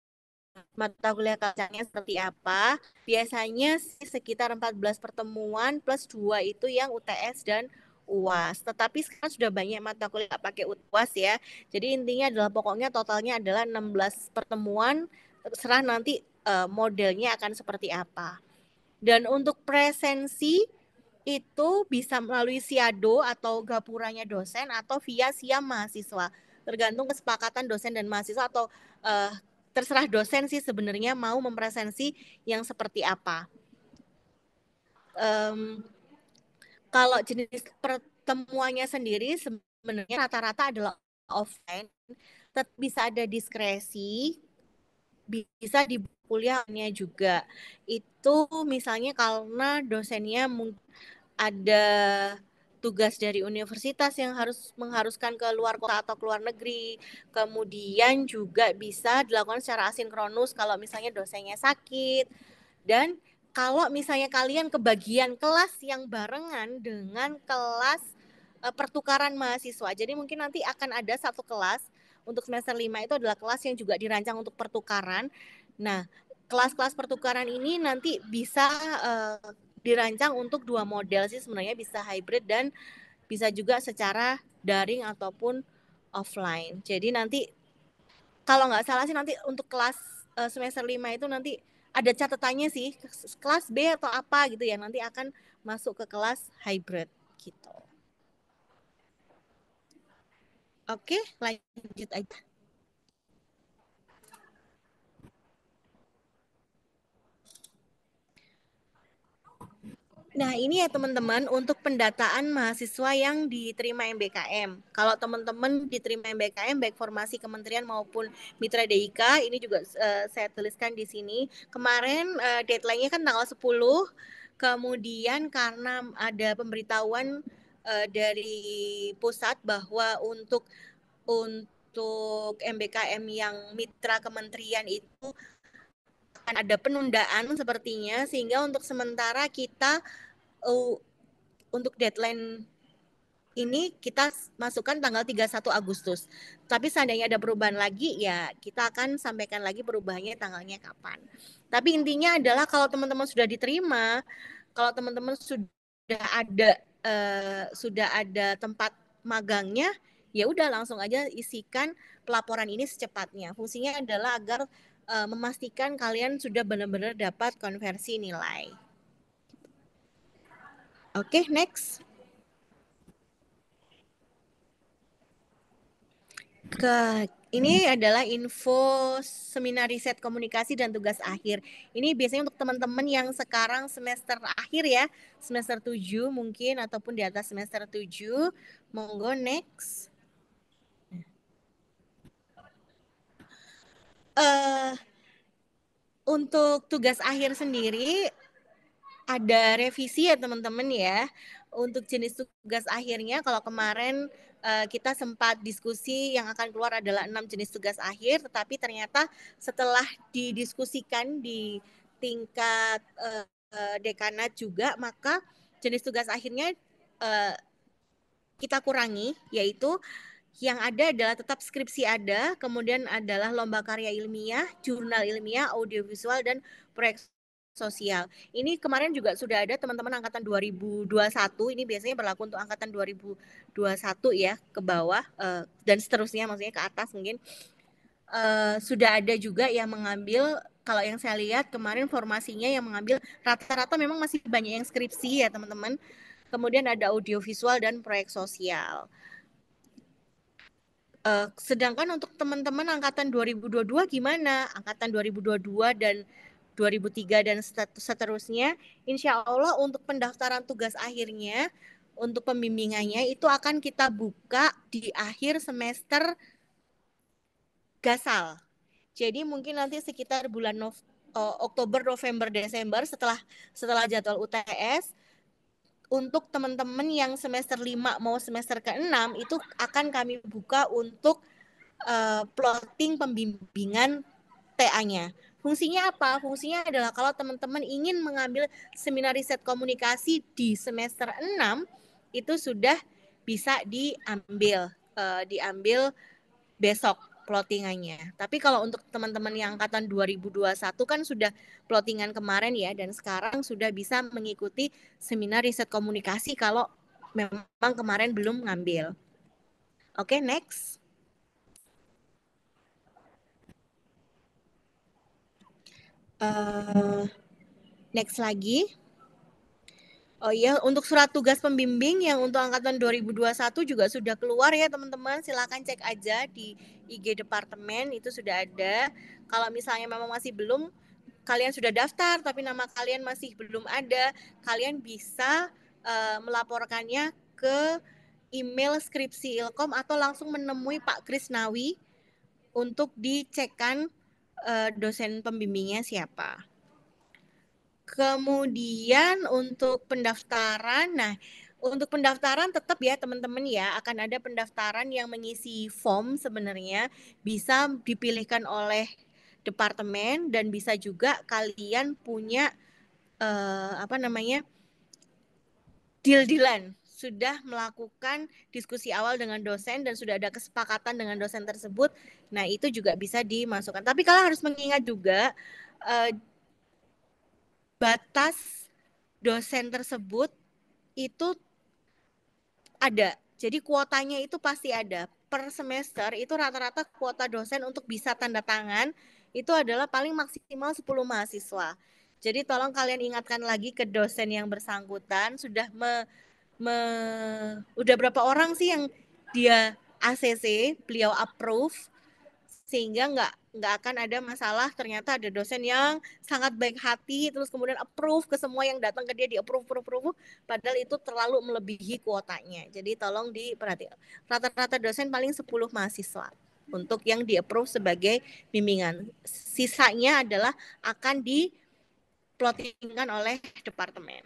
mata kuliah kalian seperti apa. Biasanya sekitar 14 pertemuan plus 2 itu yang UTS dan UAS. Tetapi sekarang sudah banyak mata kuliah pakai UAS ya. Jadi intinya adalah pokoknya totalnya adalah 16 pertemuan, terserah nanti modelnya akan seperti apa. Dan untuk presensi itu bisa melalui SIADO atau gapuranya dosen atau via SIAM mahasiswa. Tergantung kesepakatan dosen dan mahasiswa atau terserah dosen sih sebenarnya mau mempresensi yang seperti apa. Kalau jenis pertemuannya sendiri sebenarnya rata-rata adalah offline, tetap bisa ada diskresi, bisa di kuliahnya juga. Itu misalnya karena dosennya ada tugas dari universitas yang mengharuskan ke luar kota atau ke luar negeri. Kemudian juga bisa dilakukan secara asinkronus kalau misalnya dosennya sakit. Dan kalau misalnya kalian kebagian kelas yang barengan dengan kelas pertukaran mahasiswa. Jadi mungkin nanti akan ada satu kelas untuk semester 5 itu adalah kelas yang juga dirancang untuk pertukaran. Nah, kelas-kelas pertukaran ini nanti bisa dirancang untuk 2 model sih sebenarnya, bisa hybrid dan bisa juga secara daring ataupun offline. Jadi nanti kalau nggak salah sih nanti untuk kelas semester 5 itu nanti ada catatannya sih, kelas B atau apa gitu ya, nanti akan masuk ke kelas hybrid gitu. Oke, lanjut aja. Nah, ini ya teman-teman untuk pendataan mahasiswa yang diterima MBKM. Kalau teman-teman diterima MBKM baik formasi kementerian maupun mitra DIK, ini juga saya tuliskan di sini. Kemarin deadline-nya kan tanggal 10, kemudian karena ada pemberitahuan dari pusat bahwa untuk MBKM yang mitra kementerian itu akan ada penundaan sepertinya, sehingga untuk sementara kita untuk deadline ini kita masukkan tanggal 31 Agustus. Tapi seandainya ada perubahan lagi, ya kita akan sampaikan lagi perubahannya tanggalnya kapan. Tapi intinya adalah kalau teman-teman sudah diterima, kalau teman-teman sudah ada tempat magangnya, ya udah langsung aja isikan pelaporan ini secepatnya. Fungsinya adalah agar memastikan kalian sudah benar-benar dapat konversi nilai. Oke, next. Ini adalah info seminar riset komunikasi dan tugas akhir. Ini biasanya untuk teman-teman yang sekarang semester akhir ya, semester 7 mungkin ataupun di atas semester 7. Monggo next. Untuk tugas akhir sendiri ada revisi ya teman-teman ya. Untuk jenis tugas akhirnya kalau kemarin kita sempat diskusi yang akan keluar adalah 6 jenis tugas akhir, tetapi ternyata setelah didiskusikan di tingkat dekanat juga, maka jenis tugas akhirnya kita kurangi, yaitu yang ada adalah tetap skripsi ada, kemudian adalah lomba karya ilmiah, jurnal ilmiah, audiovisual, dan proyek sosial. Ini kemarin juga sudah ada teman-teman angkatan 2021, ini biasanya berlaku untuk angkatan 2021 ya, ke bawah dan seterusnya, maksudnya ke atas mungkin. Sudah ada juga yang mengambil, kalau yang saya lihat kemarin formasinya yang mengambil rata-rata memang masih banyak yang skripsi ya teman-teman. Kemudian ada audiovisual dan proyek sosial. Sedangkan untuk teman-teman angkatan 2022 gimana? Angkatan 2022 dan 2003 dan seterusnya, insya Allah untuk pendaftaran tugas akhirnya, untuk pembimbingannya itu akan kita buka di akhir semester Gasal. Jadi mungkin nanti sekitar bulan Oktober, November, Desember setelah jadwal UTS, untuk teman-teman yang semester 5 mau semester ke-6 itu akan kami buka untuk plotting pembimbingan TA-nya. Fungsinya apa? Fungsinya adalah kalau teman-teman ingin mengambil seminar riset komunikasi di semester 6 itu sudah bisa diambil besok plottingannya. Tapi kalau untuk teman-teman yang angkatan 2021 kan sudah plottingan kemarin ya, dan sekarang sudah bisa mengikuti seminar riset komunikasi kalau memang kemarin belum ngambil. Oke, next. Next lagi. Oh iya, untuk surat tugas pembimbing yang untuk angkatan 2021 juga sudah keluar ya teman-teman. Silakan cek aja di IG departemen, itu sudah ada. Kalau misalnya memang masih belum, kalian sudah daftar tapi nama kalian masih belum ada, kalian bisa melaporkannya ke email skripsi Ilkom atau langsung menemui Pak Krisnawi untuk dicekkan dosen pembimbingnya siapa. Kemudian untuk pendaftaran, untuk pendaftaran tetap ya teman-teman ya, akan ada pendaftaran yang mengisi form sebenarnya, bisa dipilihkan oleh departemen dan bisa juga kalian punya deal-dealan, sudah melakukan diskusi awal dengan dosen dan sudah ada kesepakatan dengan dosen tersebut. Nah, itu juga bisa dimasukkan. Tapi kalian harus mengingat juga batas dosen tersebut itu ada. Jadi kuotanya itu pasti ada. Per semester itu rata-rata kuota dosen untuk bisa tanda tangan itu adalah paling maksimal 10 mahasiswa. Jadi tolong kalian ingatkan lagi ke dosen yang bersangkutan, sudah udah berapa orang sih yang dia ACC, beliau approve, sehingga nggak akan ada masalah. Ternyata ada dosen yang sangat baik hati terus kemudian approve ke semua yang datang ke dia, di approve, padahal itu terlalu melebihi kuotanya. Jadi tolong diperhatikan, rata-rata dosen paling 10 mahasiswa untuk yang di approve sebagai bimbingan. Sisanya adalah akan di-plottingkan oleh departemen.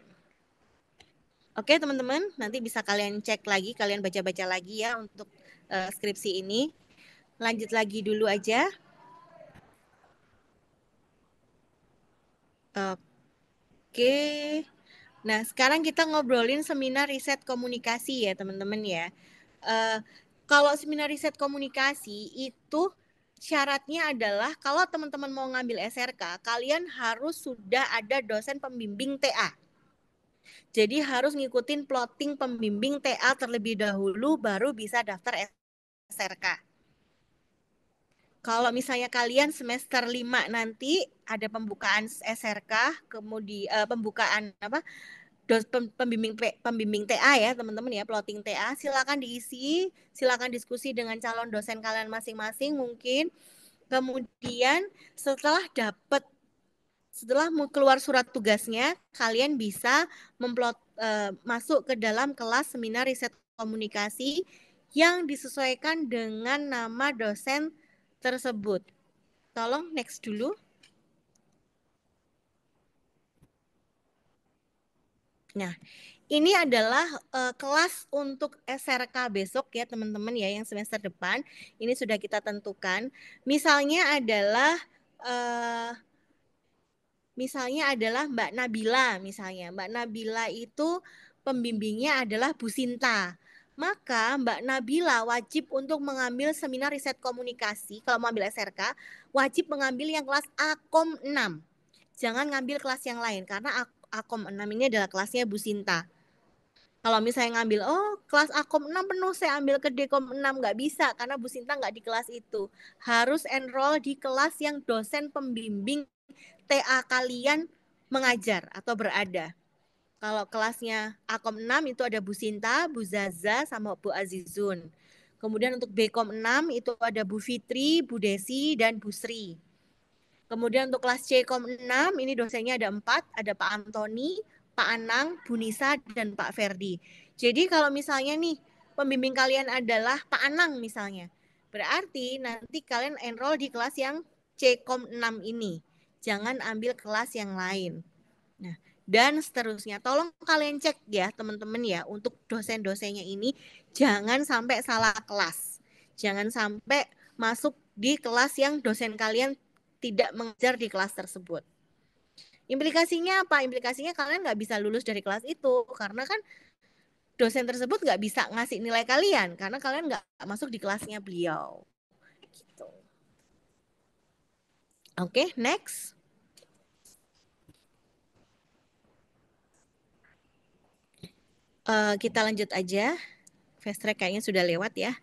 Oke teman-teman, nanti bisa kalian cek lagi, kalian baca-baca lagi ya untuk skripsi ini. Lanjut lagi dulu aja. Oke. Nah, sekarang kita ngobrolin seminar riset komunikasi ya teman-teman ya. Kalau seminar riset komunikasi itu syaratnya adalah kalau teman-teman mau ngambil SRK, kalian harus sudah ada dosen pembimbing TA. Jadi harus ngikutin plotting pembimbing TA terlebih dahulu baru bisa daftar SRK. Kalau misalnya kalian semester 5 nanti ada pembukaan SRK, kemudian pembukaan pembimbing TA ya teman-teman ya, plotting TA, silakan diisi, silakan diskusi dengan calon dosen kalian masing-masing mungkin. Kemudian setelah keluar surat tugasnya, kalian bisa masuk ke dalam kelas seminar riset komunikasi yang disesuaikan dengan nama dosen tersebut. Tolong next dulu. Nah, ini adalah kelas untuk SRK besok ya teman-teman ya, yang semester depan. Ini sudah kita tentukan. Misalnya adalah Mbak Nabila misalnya. Mbak Nabila itu pembimbingnya adalah Bu Sinta. Maka Mbak Nabila wajib untuk mengambil seminar riset komunikasi. Kalau mau ambil SRK, wajib mengambil yang kelas Akom 6. Jangan ngambil kelas yang lain, karena Akom 6 ini adalah kelasnya Bu Sinta. Kalau misalnya ngambil, kelas Akom 6 penuh, saya ambil ke Dekom 6, nggak bisa, karena Bu Sinta nggak di kelas itu. Harus enroll di kelas yang dosen pembimbing TA kalian mengajar atau berada. Kalau kelasnya Akom 6 itu ada Bu Sinta, Bu Zaza, sama Bu Azizun. Kemudian untuk Bekom 6 itu ada Bu Fitri, Bu Desi, dan Bu Sri. Kemudian untuk kelas C-Kom 6 ini dosennya ada 4, ada Pak Antoni, Pak Anang, Bu Nisa, dan Pak Ferdi. Jadi kalau misalnya nih pembimbing kalian adalah Pak Anang misalnya, berarti nanti kalian enroll di kelas yang C-Kom 6 ini. Jangan ambil kelas yang lain. Nah, dan seterusnya. Tolong kalian cek ya teman-teman ya, untuk dosen-dosennya ini jangan sampai salah kelas. Jangan sampai masuk di kelas yang dosen kalian tidak mengajar di kelas tersebut. Implikasinya apa? Implikasinya kalian nggak bisa lulus dari kelas itu, karena kan dosen tersebut nggak bisa ngasih nilai kalian, karena kalian nggak masuk di kelasnya beliau. Gitu. Oke, next. Kita lanjut aja. Fast track kayaknya sudah lewat ya.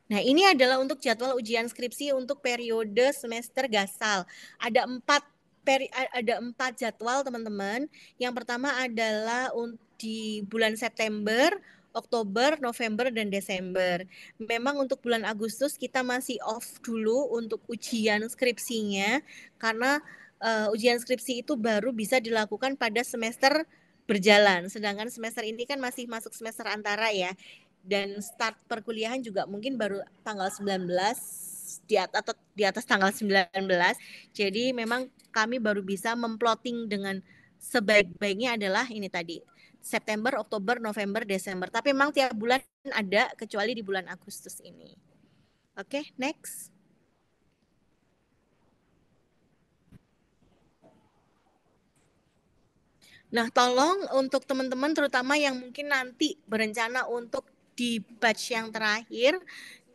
Nah, ini adalah untuk jadwal ujian skripsi untuk periode semester gasal. Ada 4 jadwal teman-teman. Yang pertama adalah di bulan September, Oktober, November, dan Desember. Memang untuk bulan Agustus kita masih off dulu untuk ujian skripsinya, karena ujian skripsi itu baru bisa dilakukan pada semester berjalan. Sedangkan semester ini kan masih masuk semester antara ya. Dan start perkuliahan juga mungkin baru tanggal 19 di atas tanggal 19. Jadi memang kami baru bisa memplotting dengan sebaik-baiknya adalah ini tadi, September, Oktober, November, Desember. Tapi memang tiap bulan ada, kecuali di bulan Agustus ini. Oke, next. Nah, tolong untuk teman-teman terutama yang mungkin nanti berencana untuk di batch yang terakhir,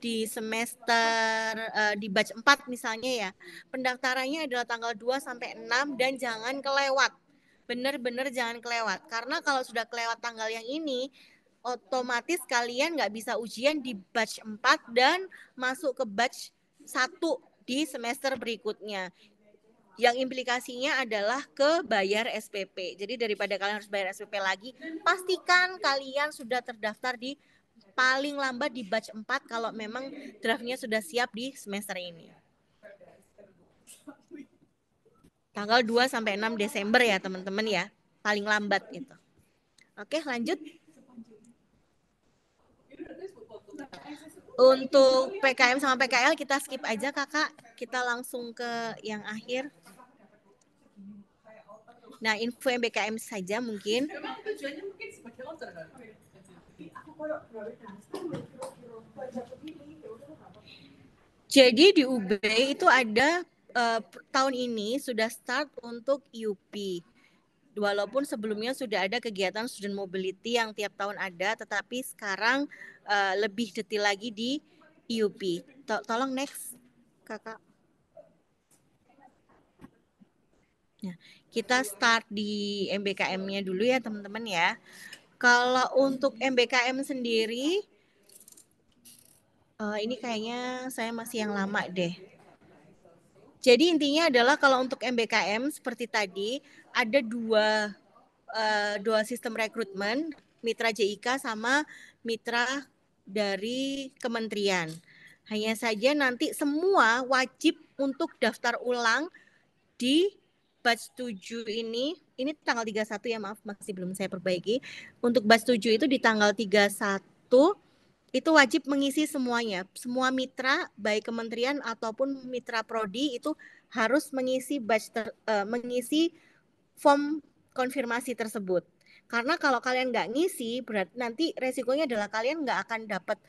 di semester di batch 4 misalnya ya, pendaftarannya adalah tanggal 2 sampai 6 dan jangan kelewat. Benar-benar jangan kelewat, karena kalau sudah kelewat tanggal yang ini, otomatis kalian nggak bisa ujian di batch 4 dan masuk ke batch 1 di semester berikutnya. Yang implikasinya adalah ke bayar SPP. Jadi daripada kalian harus bayar SPP lagi, pastikan kalian sudah terdaftar di paling lambat di batch 4 kalau memang draftnya sudah siap di semester ini. Tanggal 2 sampai 6 Desember ya teman-teman ya, paling lambat itu. Oke, lanjut. Untuk PKM sama PKL kita skip aja kakak, kita langsung ke yang akhir. Nah, info MBKM saja mungkin. Jadi di UB itu ada tahun ini sudah start untuk IUP. Walaupun sebelumnya sudah ada kegiatan student mobility yang tiap tahun ada, tetapi sekarang lebih detail lagi di IUP. Tolong next, kakak. Nah, kita start di MBKM-nya dulu ya teman-teman ya. Kalau untuk MBKM sendiri, ini kayaknya saya masih yang lama deh. Jadi intinya adalah kalau untuk MBKM seperti tadi ada dua sistem rekrutmen, mitra JIK sama mitra dari kementerian. Hanya saja nanti semua wajib untuk daftar ulang di batch 7 ini tanggal 31 ya, maaf masih belum saya perbaiki. Untuk batch 7 itu di tanggal 31 itu wajib mengisi semuanya. Semua mitra baik kementerian ataupun mitra prodi itu harus mengisi mengisi form konfirmasi tersebut. Karena kalau kalian nggak ngisi, berarti nanti resikonya adalah kalian nggak akan dapat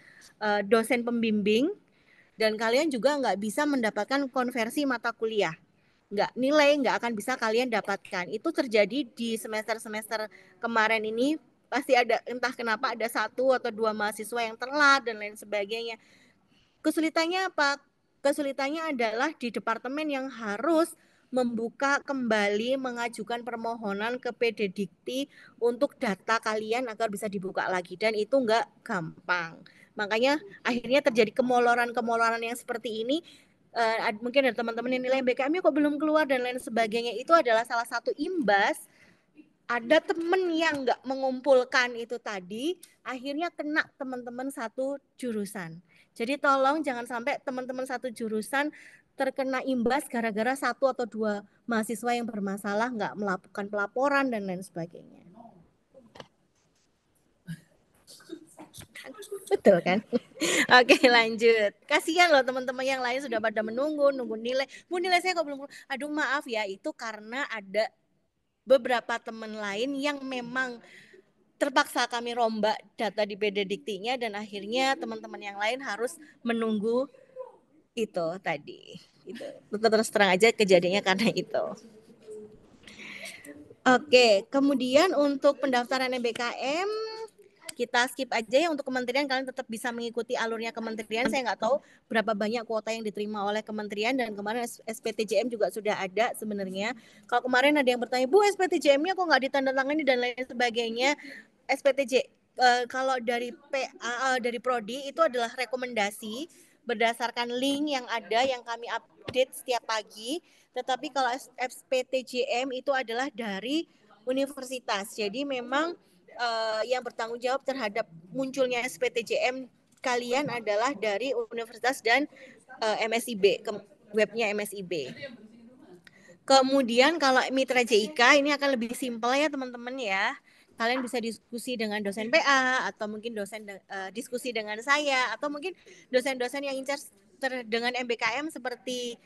dosen pembimbing dan kalian juga nggak bisa mendapatkan konversi mata kuliah. Nilai nggak akan bisa kalian dapatkan. Itu terjadi di semester-semester kemarin ini, pasti ada entah kenapa ada 1 atau 2 mahasiswa yang telat dan lain sebagainya. Kesulitannya apa? Kesulitannya adalah di departemen yang harus membuka kembali, mengajukan permohonan ke PD Dikti untuk data kalian agar bisa dibuka lagi, dan itu nggak gampang. Makanya akhirnya terjadi kemoloran yang seperti ini. Mungkin ada teman-teman yang nilai BKM-nya kok belum keluar dan lain sebagainya. Itu adalah salah satu imbas ada temen yang nggak mengumpulkan itu tadi, akhirnya kena teman-teman satu jurusan. Jadi tolong jangan sampai teman-teman satu jurusan terkena imbas gara-gara 1 atau 2 mahasiswa yang bermasalah nggak melakukan pelaporan dan lain sebagainya. Betul kan? Oke, lanjut. Kasihan loh teman-teman yang lain sudah pada nunggu nilai. Bu, nilai saya kok belum. Aduh maaf ya, itu karena ada beberapa teman lain yang memang terpaksa kami rombak data di PD Diktinya dan akhirnya teman-teman yang lain harus menunggu itu tadi. Itu terus terang aja kejadiannya karena itu. Oke, kemudian untuk pendaftaran MBKM kita skip aja ya. Untuk kementerian kalian tetap bisa mengikuti alurnya kementerian. Saya nggak tahu berapa banyak kuota yang diterima oleh kementerian, dan kemarin SPTJM juga sudah ada sebenarnya. Kalau kemarin ada yang bertanya, Bu, SPTJM-nya kok nggak ditandatangani dan lain sebagainya. Kalau dari dari prodi itu adalah rekomendasi berdasarkan link yang ada yang kami update setiap pagi. Tetapi kalau SPTJM itu adalah dari universitas. Jadi memang yang bertanggung jawab terhadap munculnya SPTJM kalian adalah dari universitas dan MSIB, webnya MSIB. Kemudian kalau mitra JIK ini akan lebih simpel ya teman-teman ya. Kalian bisa diskusi dengan dosen PA atau mungkin diskusi dengan saya atau mungkin dosen-dosen yang in charge dengan MBKM seperti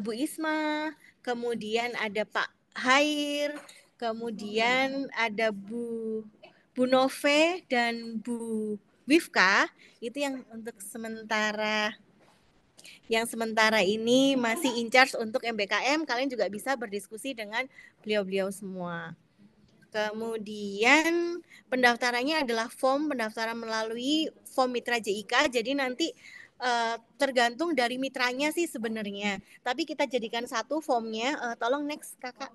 Bu Isma, kemudian ada Pak Hair, kemudian ada Bu Nove dan Bu Wifka. Itu yang untuk sementara ini masih in charge untuk MBKM. Kalian juga bisa berdiskusi dengan beliau-beliau semua. Kemudian pendaftarannya adalah pendaftaran melalui form mitra JIK. Jadi nanti tergantung dari mitranya sih sebenarnya. Tapi kita jadikan satu formnya. Tolong next kakak.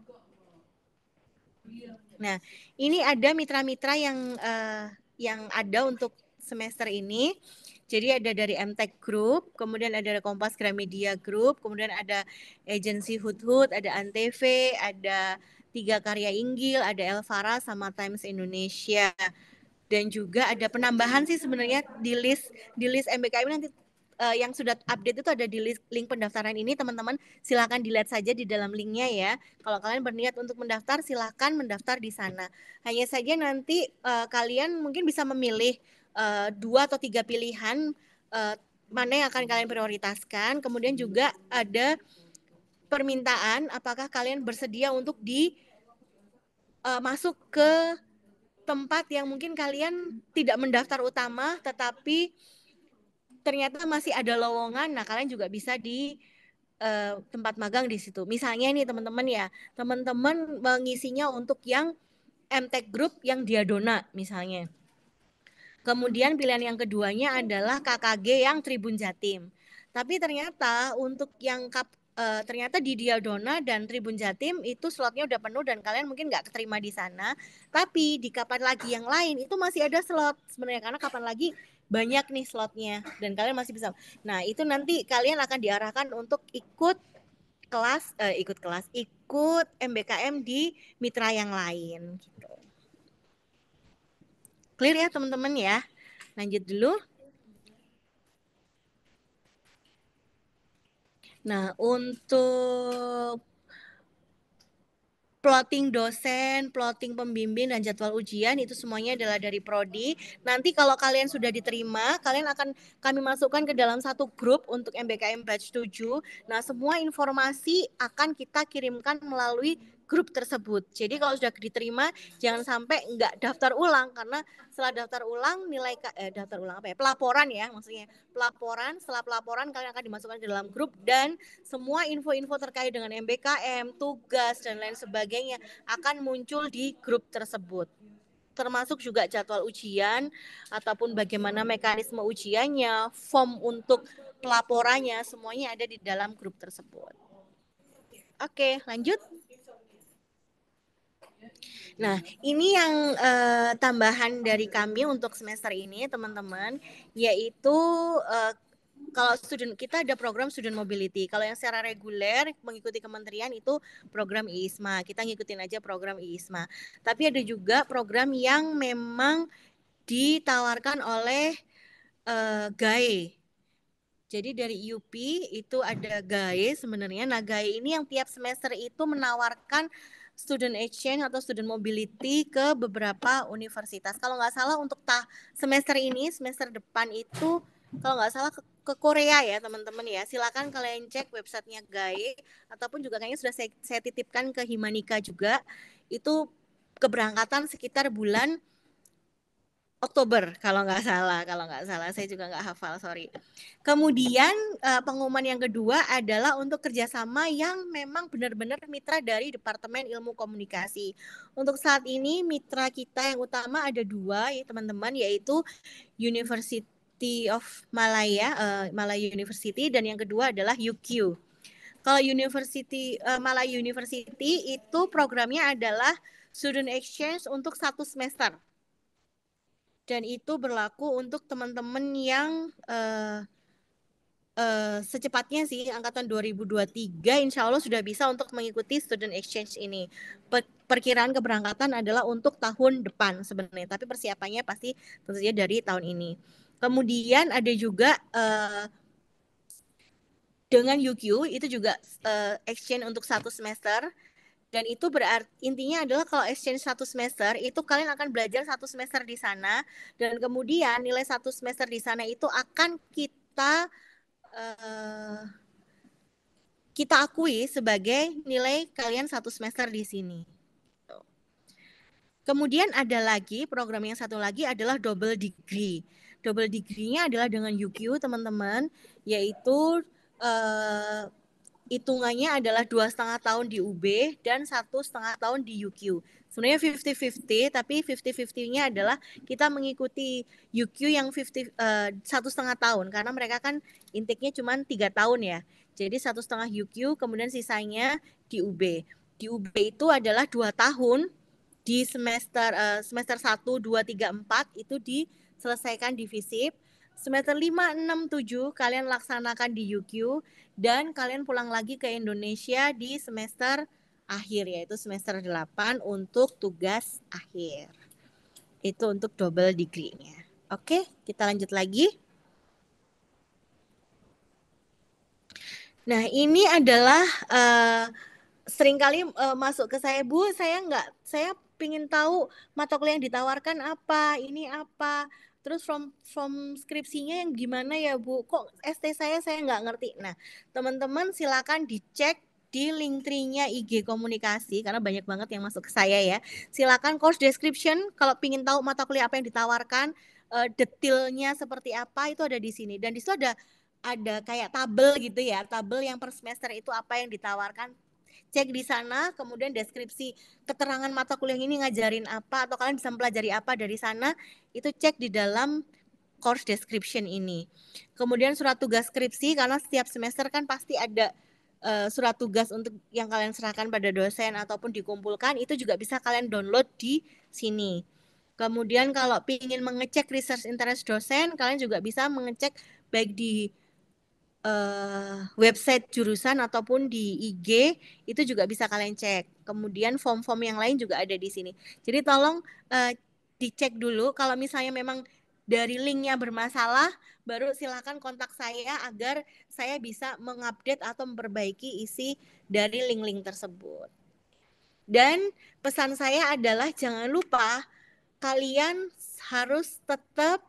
Nah, ini ada mitra-mitra yang ada untuk semester ini. Jadi ada dari MTech Group, kemudian ada Kompas Gramedia Group, kemudian ada agensi Hudhud, ada Antv, ada 3 Karya Inggil, ada Elvara sama Times Indonesia. dan juga ada penambahan sih sebenarnya di list MBKM nanti yang sudah update itu ada di link pendaftaran ini, teman-teman silakan dilihat saja di dalam linknya ya. Kalau kalian berniat untuk mendaftar, silakan mendaftar di sana. Hanya saja nanti kalian mungkin bisa memilih 2 atau 3 pilihan mana yang akan kalian prioritaskan. Kemudian juga ada permintaan apakah kalian bersedia untuk masuk ke tempat yang mungkin kalian tidak mendaftar utama tetapi ternyata masih ada lowongan. Nah, kalian juga bisa di tempat magang di situ. Misalnya nih teman-teman ya, teman-teman mengisinya untuk yang MTech Group yang Diadona misalnya. Kemudian pilihan yang keduanya adalah KKG yang Tribun Jatim. Tapi ternyata untuk yang ternyata di Diadona dan Tribun Jatim itu slotnya udah penuh dan kalian mungkin nggak keterima di sana. Tapi di kapan lagi yang lain itu masih ada slot sebenarnya, karena kapan lagi banyak nih slotnya dan kalian masih bisa. Nah itu nanti kalian akan diarahkan untuk ikut MBKM di mitra yang lain. Gitu. Clear ya teman-teman ya. Lanjut dulu. Nah, untuk plotting dosen, plotting pembimbing, dan jadwal ujian itu semuanya adalah dari Prodi. Nanti kalau kalian sudah diterima, kalian akan kami masukkan ke dalam satu grup untuk MBKM Batch 7. Nah, semua informasi akan kita kirimkan melalui grup tersebut. Jadi kalau sudah diterima, jangan sampai nggak daftar ulang, karena setelah daftar ulang pelaporan ya maksudnya. Setelah pelaporan kalian akan dimasukkan ke dalam grup dan semua info-info terkait dengan MBKM, tugas dan lain sebagainya akan muncul di grup tersebut. Termasuk juga jadwal ujian ataupun bagaimana mekanisme ujiannya, form untuk pelaporannya, semuanya ada di dalam grup tersebut. Oke, lanjut. Nah, ini yang tambahan dari kami untuk semester ini, teman-teman, yaitu kalau kita ada program student mobility. Kalau yang secara reguler mengikuti kementerian itu program IISMA. Kita ngikutin aja program IISMA. Tapi ada juga program yang memang ditawarkan oleh GAE. Jadi dari IUP itu ada GAE sebenarnya. Nah, GAE ini yang tiap semester itu menawarkan student exchange atau student mobility ke beberapa universitas. Kalau nggak salah untuk semester ini, semester depan itu kalau nggak salah ke Korea ya teman-teman ya. Silakan kalian cek websitenya GAE ataupun juga kayaknya sudah saya titipkan ke Himanika juga. Itu keberangkatan sekitar bulan Oktober kalau nggak salah saya juga nggak hafal, sorry. Kemudian pengumuman yang kedua adalah untuk kerjasama yang memang benar-benar mitra dari Departemen Ilmu Komunikasi. Untuk saat ini mitra kita yang utama ada 2 ya teman-teman, yaitu University of Malaya University, dan yang kedua adalah UQ. Kalau Malaya University itu programnya adalah student exchange untuk 1 semester. Dan itu berlaku untuk teman-teman yang secepatnya sih angkatan 2023 insya Allah sudah bisa untuk mengikuti student exchange ini. Perkiraan keberangkatan adalah untuk tahun depan sebenarnya, tapi persiapannya pasti tentu saja dari tahun ini. Kemudian ada juga dengan UQ itu juga exchange untuk 1 semester. Dan itu berarti intinya adalah kalau exchange 1 semester itu kalian akan belajar 1 semester di sana dan kemudian nilai 1 semester di sana itu akan kita akui sebagai nilai kalian 1 semester di sini. Kemudian ada lagi program yang satu lagi adalah double degree. Double degree-nya adalah dengan UQ teman-teman, yaitu hitungannya adalah 2,5 tahun di UB dan 1,5 tahun di UQ. Sebenarnya 50-50, tapi 50-50-nya adalah kita mengikuti UQ yang 1,5 tahun karena mereka kan intake-nya cuma 3 tahun ya. Jadi 1,5 UQ, kemudian sisanya di UB. Di UB itu adalah 2 tahun di semester 1, 2, 3, 4 itu diselesaikan di FISIP. Semester 5, 6, 7 kalian laksanakan di UQ dan kalian pulang lagi ke Indonesia di semester akhir yaitu semester 8 untuk tugas akhir. Itu untuk double degree-nya. Oke, kita lanjut lagi. Nah, ini adalah seringkali masuk ke saya, Bu, saya pingin tahu mata kuliah yang ditawarkan apa, ini apa, terus from skripsinya yang gimana ya, Bu, kok ST saya nggak ngerti. Nah, teman-teman silakan dicek di link tree-nya IG komunikasi, karena banyak banget yang masuk ke saya ya. Silakan course description, kalau pingin tahu mata kuliah apa yang ditawarkan, detailnya seperti apa, itu ada di sini. Dan di situ ada kayak tabel gitu ya, tabel yang per semester itu apa yang ditawarkan. Cek di sana, kemudian deskripsi keterangan mata kuliah ini ngajarin apa, atau kalian bisa mempelajari apa dari sana, itu cek di dalam course description ini. Kemudian surat tugas skripsi, karena setiap semester kan pasti ada surat tugas untuk yang kalian serahkan pada dosen ataupun dikumpulkan, itu juga bisa kalian download di sini. Kemudian kalau ingin mengecek research interest dosen, kalian juga bisa mengecek baik di website jurusan ataupun di IG, itu juga bisa kalian cek. Kemudian form-form yang lain juga ada di sini. Jadi tolong dicek dulu. Kalau misalnya memang dari linknya bermasalah, baru silakan kontak saya agar saya bisa mengupdate atau memperbaiki isi dari link-link tersebut. Dan pesan saya adalah jangan lupa kalian harus tetap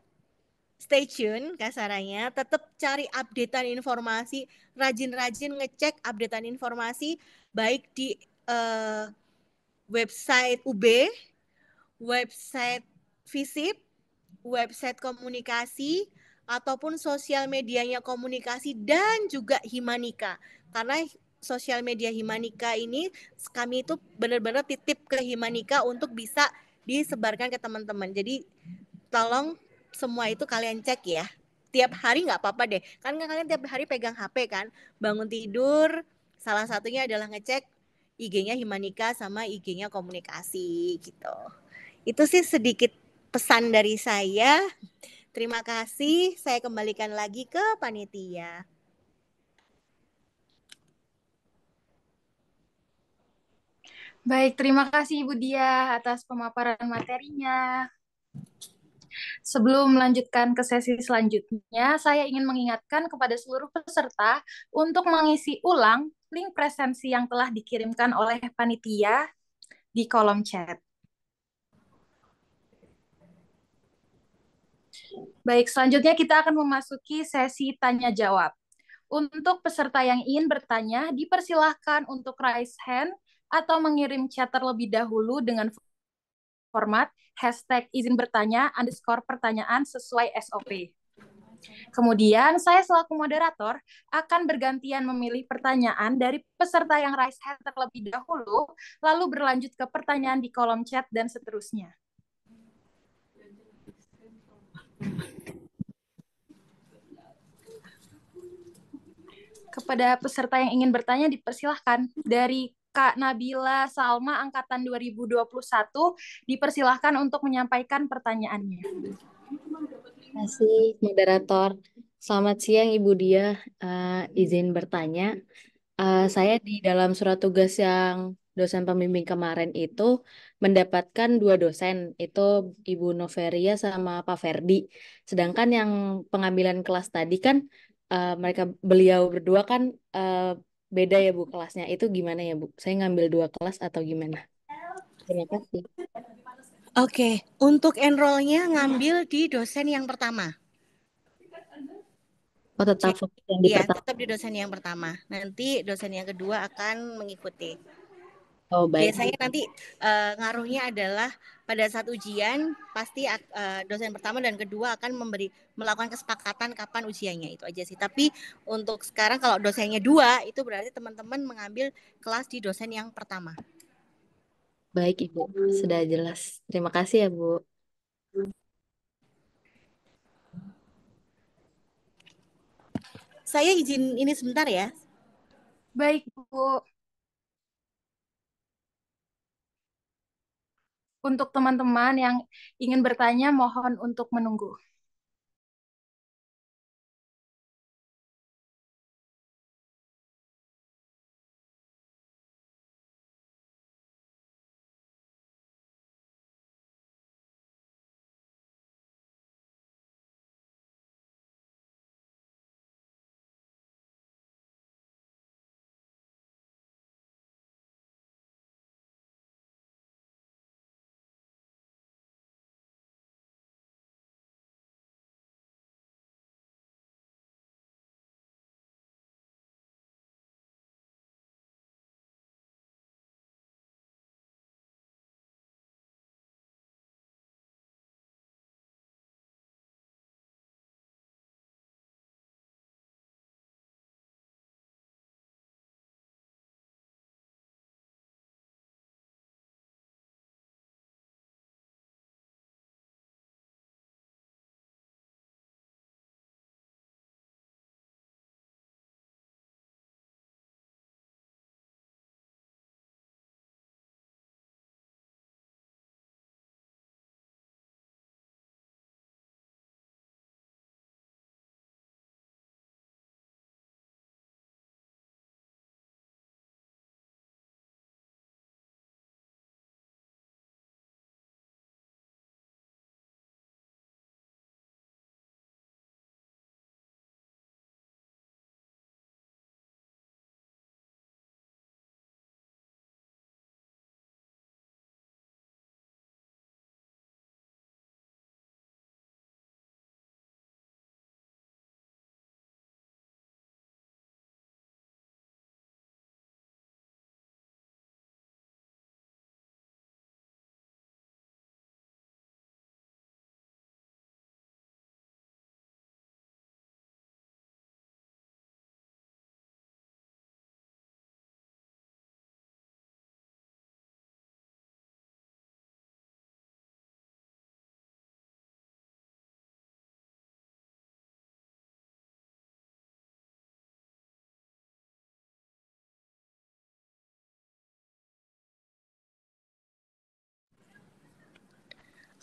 stay tune kasarannya, tetap cari updatean informasi, rajin-rajin ngecek updatean informasi baik di website UB, website FISIP, website komunikasi, ataupun sosial medianya komunikasi dan juga Himanika. Karena sosial media Himanika ini kami itu benar-benar titip ke Himanika untuk bisa disebarkan ke teman-teman. Jadi tolong semua itu kalian cek ya. Tiap hari nggak apa-apa deh. Kan kalian tiap hari pegang HP kan. Bangun tidur, salah satunya adalah ngecek IG-nya Himanika sama IG-nya komunikasi gitu. Itu sih sedikit pesan dari saya. Terima kasih. Saya kembalikan lagi ke panitia. Baik, terima kasih Ibu Dia atas pemaparan materinya. Sebelum melanjutkan ke sesi selanjutnya, saya ingin mengingatkan kepada seluruh peserta untuk mengisi ulang link presensi yang telah dikirimkan oleh panitia di kolom chat. Baik, selanjutnya kita akan memasuki sesi tanya jawab. Untuk peserta yang ingin bertanya, dipersilahkan untuk raise hand atau mengirim chat terlebih dahulu dengan format #izin_bertanya_pertanyaan sesuai SOP. Kemudian, saya selaku moderator akan bergantian memilih pertanyaan dari peserta yang raise hand terlebih dahulu, lalu berlanjut ke pertanyaan di kolom chat, dan seterusnya. Kepada peserta yang ingin bertanya, dipersilahkan. Dari Kak Nabila Salma, Angkatan 2021, dipersilahkan untuk menyampaikan pertanyaannya. Terima kasih, moderator. Selamat siang, Ibu Dia. Izin bertanya, saya di dalam surat tugas yang dosen pembimbing kemarin itu mendapatkan 2 dosen, itu Ibu Noveria sama Pak Ferdi. Sedangkan yang pengambilan kelas tadi kan beliau berdua kan beda ya Bu kelasnya. Itu gimana ya Bu? Saya ngambil 2 kelas atau gimana? Terima kasih. Oke, untuk enrollnya ngambil di dosen yang pertama. Oh, tetap fokus yang di Iya, pertama. tetap di dosen yang pertama. Nanti dosen yang kedua akan mengikuti. Oh, baik. Biasanya nanti ngaruhnya adalah pada saat ujian pasti dosen pertama dan kedua akan melakukan kesepakatan kapan ujiannya, itu aja sih. Tapi untuk sekarang kalau dosennya 2, itu berarti teman-teman mengambil kelas di dosen yang pertama. Baik, Ibu. Sudah jelas. Terima kasih ya, Bu. Saya izin ini sebentar ya. Baik, Bu. Untuk teman-teman yang ingin bertanya, mohon untuk menunggu.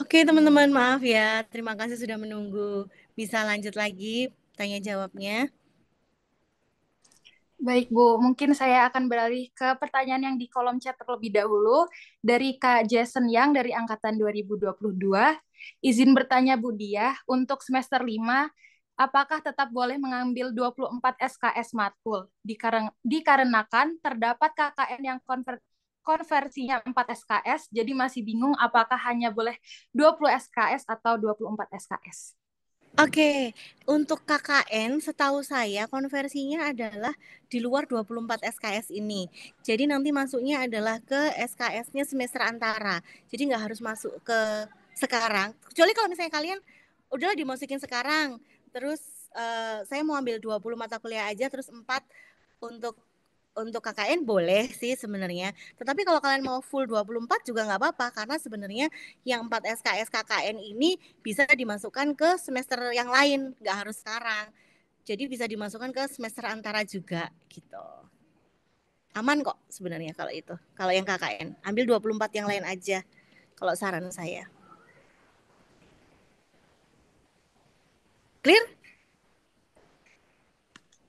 Oke teman-teman, maaf ya. Terima kasih sudah menunggu. Bisa lanjut lagi tanya jawabnya. Baik, Bu. Mungkin saya akan beralih ke pertanyaan yang di kolom chat terlebih dahulu dari Kak Jason Yang dari angkatan 2022. Izin bertanya Bu Diah, untuk semester 5, apakah tetap boleh mengambil 24 SKS matkul? Dikarenakan terdapat KKN yang konversinya 4 SKS, jadi masih bingung apakah hanya boleh 20 SKS atau 24 SKS. Oke, untuk KKN setahu saya konversinya adalah di luar 24 SKS ini. Jadi nanti masuknya adalah ke SKS-nya semester antara. Jadi nggak harus masuk ke sekarang. Kecuali kalau misalnya kalian udahlah dimasukin sekarang, terus saya mau ambil 20 mata kuliah aja, terus 4 untuk KKN boleh sih sebenarnya. Tetapi kalau kalian mau full 24 juga nggak apa-apa, karena sebenarnya yang 4 SKS KKN ini bisa dimasukkan ke semester yang lain, nggak harus sekarang. Jadi bisa dimasukkan ke semester antara juga gitu. Aman kok sebenarnya kalau itu. Kalau yang KKN, ambil 24 yang lain aja kalau saran saya. Clear?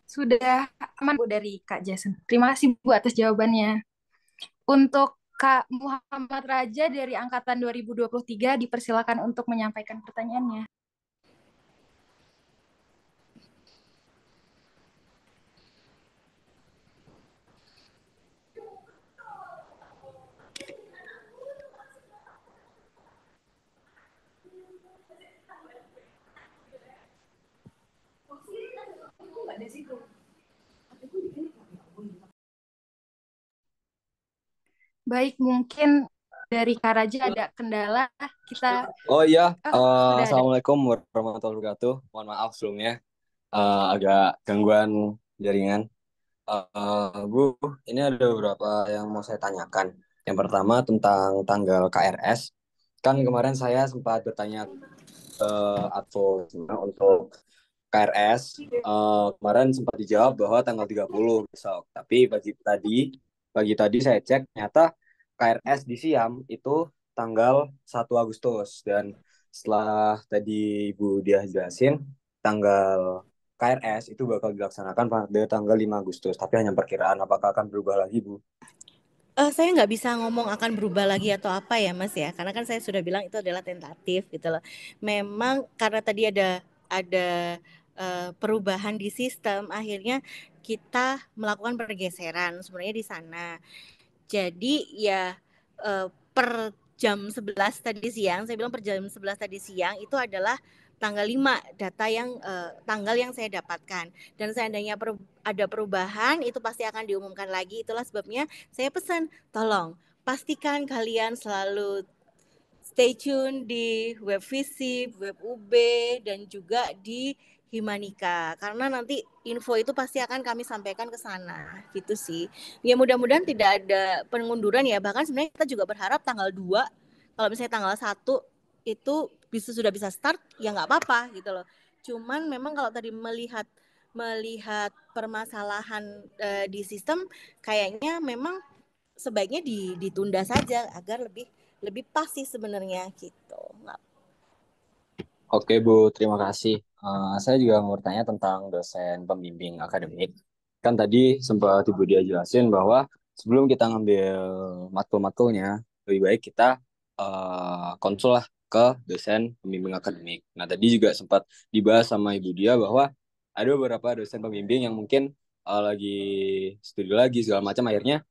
Sudah aman Bu dari Kak Jason. Terima kasih Bu atas jawabannya. Untuk Kak Muhammad Raja dari angkatan 2023 dipersilakan untuk menyampaikan pertanyaannya. Baik, mungkin dari Kak Raja ada kendala. Kita Oh iya, sudah ada. Assalamualaikum warahmatullahi wabarakatuh. Mohon maaf sebelumnya, agak gangguan jaringan. Bu, ini ada beberapa yang mau saya tanyakan. Yang pertama tentang tanggal KRS. Kan kemarin saya sempat bertanya ke Advo untuk KRS. Kemarin sempat dijawab bahwa tanggal 30 besok. Tapi pagi tadi saya cek, ternyata KRS di Siam itu tanggal 1 Agustus. Dan setelah tadi Ibu Diah jelasin, tanggal KRS itu bakal dilaksanakan pada tanggal 5 Agustus. Tapi hanya perkiraan, apakah akan berubah lagi, Bu? Saya nggak bisa ngomong akan berubah lagi atau apa ya Mas ya, karena kan saya sudah bilang itu adalah tentatif gitu loh. Memang karena tadi ada perubahan di sistem, akhirnya kita melakukan pergeseran sebenarnya di sana. Jadi ya per jam 11 tadi siang, saya bilang per jam 11 tadi siang itu adalah tanggal 5 data yang tanggal yang saya dapatkan. Dan seandainya ada perubahan itu pasti akan diumumkan lagi. Itulah sebabnya saya pesan, tolong pastikan kalian selalu stay tune di web FISIP, web UB, dan juga di Himanika, karena nanti info itu pasti akan kami sampaikan ke sana, gitu sih. Ya mudah-mudahan tidak ada pengunduran ya, bahkan sebenarnya kita juga berharap tanggal 2, kalau misalnya tanggal 1 itu sudah bisa start, ya nggak apa-apa gitu loh. Cuman memang kalau tadi melihat permasalahan di sistem, kayaknya memang sebaiknya ditunda saja agar lebih pas sih sebenarnya gitu. Oke, Bu, terima kasih. Saya juga mau bertanya tentang dosen pembimbing akademik. Kan tadi sempat Ibu Dia jelasin bahwa sebelum kita ngambil matkul-matkulnya, lebih baik kita konsul lah ke dosen pembimbing akademik. Nah, tadi juga sempat dibahas sama Ibu Dia bahwa ada beberapa dosen pembimbing yang mungkin lagi studi lagi segala macam, akhirnya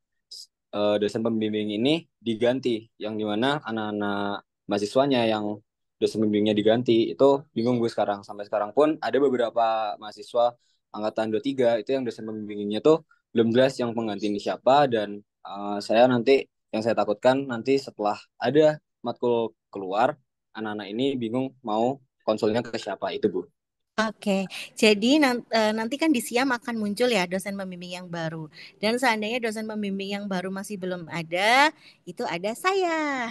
dosen pembimbing ini diganti, yang dimana anak-anak mahasiswanya yang dosen pembimbingnya diganti. Itu bingung gue sekarang. Sampai sekarang pun ada beberapa mahasiswa angkatan 23 itu yang dosen pembimbingnya tuh belum jelas yang pengganti ini siapa. Dan yang saya takutkan nanti setelah ada matkul keluar, anak-anak ini bingung mau konsulnya ke siapa. Itu, Bu. Oke, jadi nanti kan di Siam akan muncul ya dosen pembimbing yang baru. Dan seandainya dosen pembimbing yang baru masih belum ada, itu ada saya.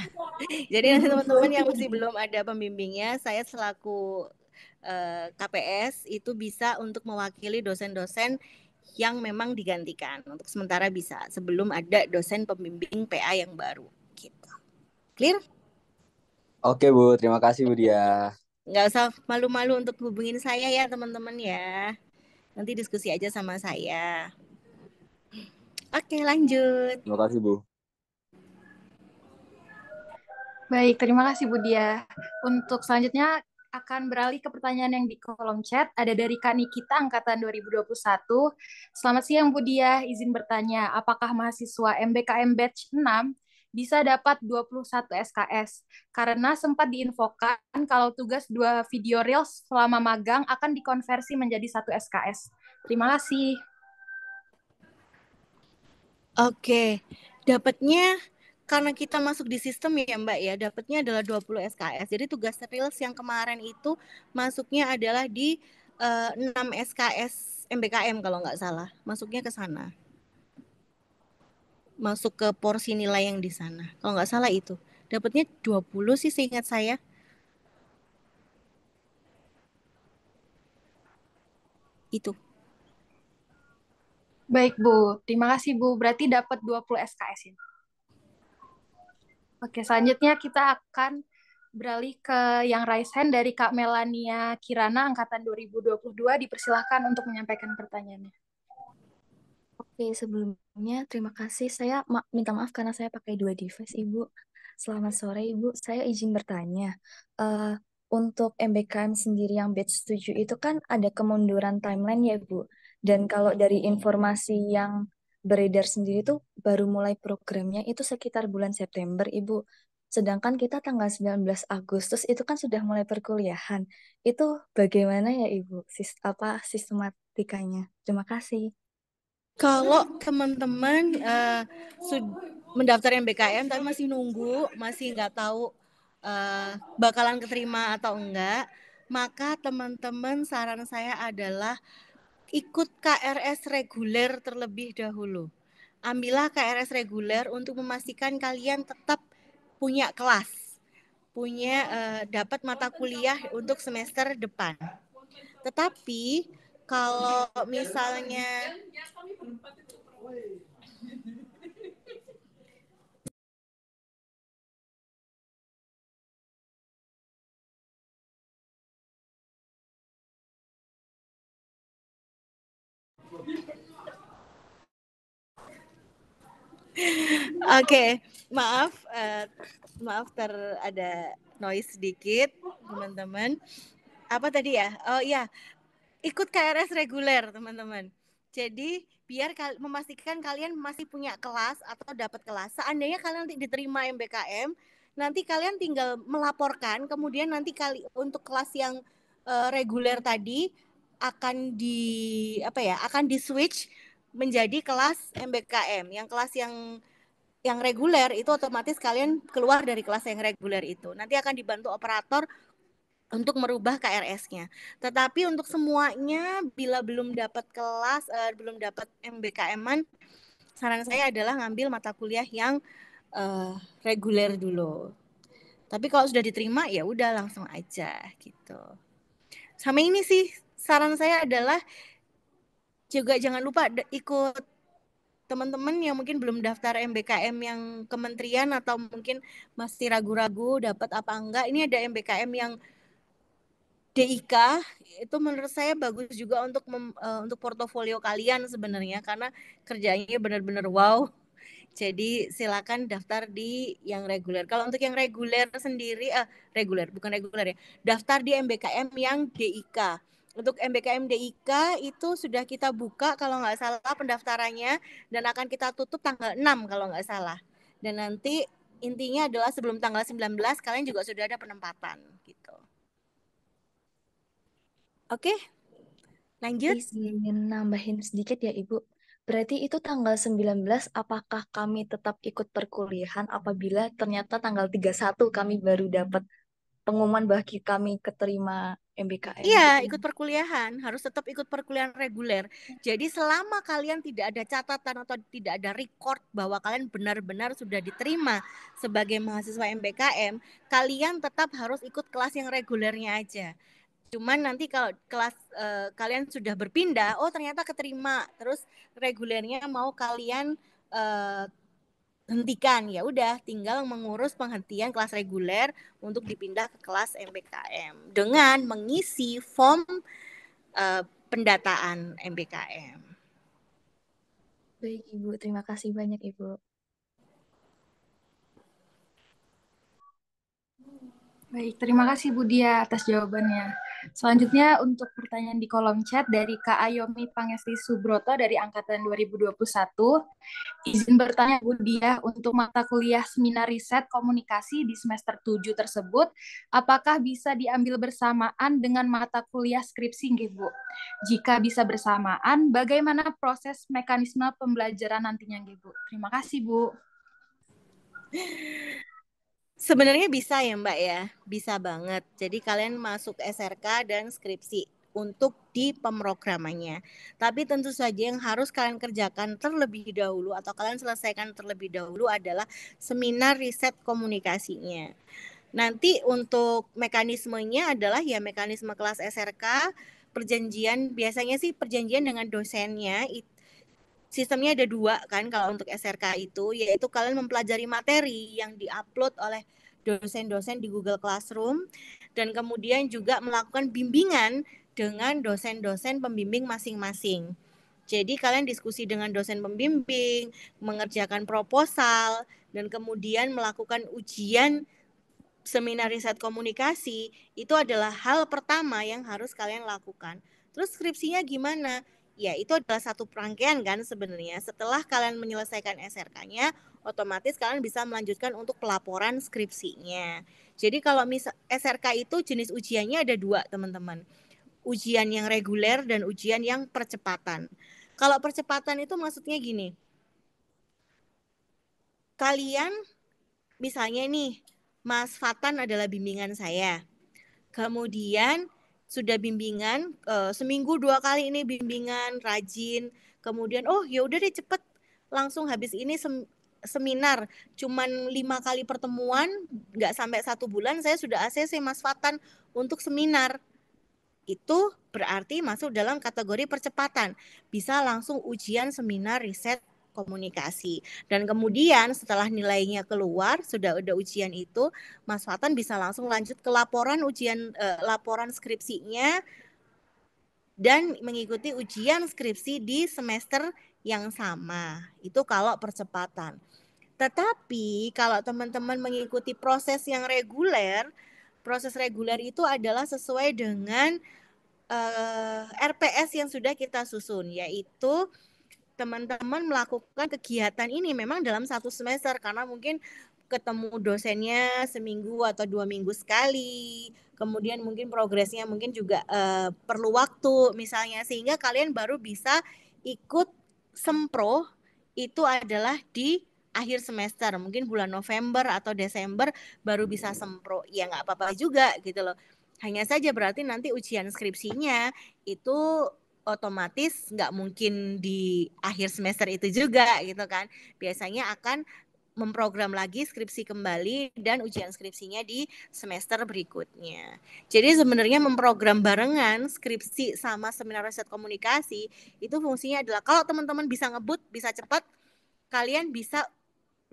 Jadi nanti teman-teman yang masih belum ada pembimbingnya, saya selaku KPS itu bisa untuk mewakili dosen-dosen yang memang digantikan. Untuk sementara bisa, sebelum ada dosen pembimbing PA yang baru. Gitu. Clear? Oke Bu, terima kasih Bu Dia. Nggak usah malu-malu untuk hubungin saya ya teman-teman ya. Nanti diskusi aja sama saya. Oke, lanjut. Terima kasih Bu. Baik, terima kasih Bu Dia. Untuk selanjutnya akan beralih ke pertanyaan yang di kolom chat. Ada dari Kak Nikita, Angkatan 2021. Selamat siang Bu Dia, izin bertanya, apakah mahasiswa MBKM Batch 6 bisa dapat 21 SKS? Karena sempat diinfokan kalau tugas 2 video reels selama magang akan dikonversi menjadi 1 SKS. Terima kasih. Oke, dapatnya karena kita masuk di sistem ya Mbak ya, dapatnya adalah 20 SKS. Jadi tugas reels yang kemarin itu masuknya adalah di 6 SKS MBKM kalau nggak salah. Masuknya ke sana. Masuk ke porsi nilai yang di sana. Kalau nggak salah itu. Dapatnya 20 sih seingat saya. Itu. Baik Bu, terima kasih Bu. Berarti dapat 20 SKS ya. Oke, selanjutnya kita akan beralih ke yang raise hand dari Kak Melania Kirana, Angkatan 2022. Dipersilahkan untuk menyampaikan pertanyaannya. Oke, sebelumnya terima kasih. Saya minta maaf karena saya pakai 2 device, Ibu. Selamat sore, Ibu. Saya izin bertanya. Eh, untuk MBKM sendiri yang batch 7 itu kan ada kemunduran timeline ya, Bu. Dan kalau dari informasi yang beredar sendiri itu baru mulai programnya itu sekitar bulan September, Ibu. Sedangkan kita tanggal 19 Agustus itu kan sudah mulai perkuliahan. Itu bagaimana ya, Ibu? Sistematikanya? Terima kasih. Kalau teman-teman mendaftar MBKM tapi masih nunggu, masih nggak tahu bakalan keterima atau enggak, maka teman-teman saran saya adalah ikut KRS reguler terlebih dahulu. Ambillah KRS reguler untuk memastikan kalian tetap punya kelas, punya dapat mata kuliah untuk semester depan. Tetapi kalau misalnya Oke, maaf ada noise sedikit teman-teman. Apa tadi ya? Oh iya, ikut KRS reguler teman-teman. Jadi biar memastikan kalian masih punya kelas atau dapat kelas. Seandainya kalian nanti diterima MBKM, nanti kalian tinggal melaporkan. Kemudian nanti untuk kelas yang reguler tadi akan akan di switch menjadi kelas MBKM. Yang kelas yang reguler itu otomatis kalian keluar dari kelas yang reguler itu. Nanti akan dibantu operator untuk merubah KRS-nya. Tetapi untuk semuanya bila belum dapat kelas, belum dapat MBKM-an, saran saya adalah ngambil mata kuliah yang reguler dulu. Tapi kalau sudah diterima ya udah langsung aja gitu. Sama ini sih saran saya adalah juga jangan lupa ikut teman-teman yang mungkin belum daftar MBKM yang kementerian atau mungkin masih ragu-ragu dapat apa enggak. Ini ada MBKM yang DIK, itu menurut saya bagus juga untuk portofolio kalian sebenarnya karena kerjanya benar-benar wow. Jadi silakan daftar di yang reguler. Kalau untuk yang reguler sendiri bukan reguler ya. Daftar di MBKM yang DIK. Untuk MBKM DIK itu sudah kita buka kalau nggak salah pendaftarannya dan akan kita tutup tanggal 6 kalau nggak salah. Dan nanti intinya adalah sebelum tanggal 19 kalian juga sudah ada penempatan gitu. Oke, lanjut. Izin nambahin sedikit ya Ibu. Berarti itu tanggal 19 apakah kami tetap ikut perkuliahan apabila ternyata tanggal 31 kami baru dapat pengumuman bahwa kami keterima MBKM Iya, gitu. ikut perkuliahan, harus tetap ikut perkuliahan reguler. Jadi selama kalian tidak ada catatan atau tidak ada record bahwa kalian benar-benar sudah diterima sebagai mahasiswa MBKM, kalian tetap harus ikut kelas yang regulernya aja. Cuman nanti kalau kelas kalian sudah berpindah, oh ternyata keterima, terus regulernya mau kalian hentikan, ya udah tinggal mengurus penghentian kelas reguler untuk dipindah ke kelas MBKM dengan mengisi form pendataan MBKM. Baik, Ibu. Terima kasih banyak, Ibu. Baik, terima kasih Bu Dia atas jawabannya. Selanjutnya untuk pertanyaan di kolom chat dari Kak Ayomi Pangesti Subroto dari Angkatan 2021. Izin bertanya Bu Dia, untuk mata kuliah Seminar Riset Komunikasi di semester 7 tersebut, apakah bisa diambil bersamaan dengan mata kuliah skripsi, nggih, Bu? Jika bisa bersamaan, bagaimana proses mekanisme pembelajaran nantinya, nggih, Bu? Terima kasih, Bu. Sebenarnya bisa ya Mbak ya, bisa banget. Jadi kalian masuk SRK dan skripsi untuk di pemrogramannya. Tapi tentu saja yang harus kalian kerjakan terlebih dahulu atau kalian selesaikan terlebih dahulu adalah seminar riset komunikasinya. Nanti untuk mekanismenya adalah ya mekanisme kelas SRK, perjanjian, biasanya sih perjanjian dengan dosennya. Sistemnya ada 2 kan kalau untuk SRK itu, yaitu kalian mempelajari materi yang diupload oleh dosen-dosen di Google Classroom dan kemudian juga melakukan bimbingan dengan dosen-dosen pembimbing masing-masing. Jadi kalian diskusi dengan dosen pembimbing, mengerjakan proposal, dan kemudian melakukan ujian seminar riset komunikasi. Itu adalah hal pertama yang harus kalian lakukan. Terus skripsinya gimana? Ya itu adalah satu rangkaian kan sebenarnya. Setelah kalian menyelesaikan SRK-nya, otomatis kalian bisa melanjutkan untuk pelaporan skripsinya. Jadi kalau misal SRK itu jenis ujiannya ada 2 teman-teman. Ujian yang reguler dan ujian yang percepatan. Kalau percepatan itu maksudnya gini. Kalian misalnya nih, Mas Fatan adalah bimbingan saya. Kemudian sudah bimbingan seminggu 2 kali ini bimbingan rajin. Kemudian ya udah deh cepet langsung habis ini seminar cuman 5 kali pertemuan, nggak sampai 1 bulan saya sudah ACC Mas Fatan untuk seminar. Itu berarti masuk dalam kategori percepatan. Bisa langsung ujian seminar riset komunikasi. Dan kemudian setelah nilainya keluar, sudah ada ujian itu, Mas Fatan bisa langsung lanjut ke laporan laporan skripsinya dan mengikuti ujian skripsi di semester yang sama. Itu kalau percepatan. Tetapi kalau teman-teman mengikuti proses yang reguler, proses reguler itu adalah sesuai dengan RPS yang sudah kita susun, yaitu teman-teman melakukan kegiatan ini memang dalam 1 semester karena mungkin ketemu dosennya seminggu atau 2 minggu sekali, kemudian mungkin progresnya mungkin juga perlu waktu misalnya, sehingga kalian baru bisa ikut sempro itu adalah di akhir semester, mungkin bulan November atau Desember baru bisa sempro. Ya nggak apa-apa juga gitu loh. Hanya saja berarti nanti ujian skripsinya itu otomatis nggak mungkin di akhir semester itu juga gitu kan. Biasanya akan memprogram lagi skripsi kembali dan ujian skripsinya di semester berikutnya. Jadi sebenarnya memprogram barengan skripsi sama seminar riset komunikasi itu fungsinya adalah kalau teman-teman bisa ngebut, bisa cepat, kalian bisa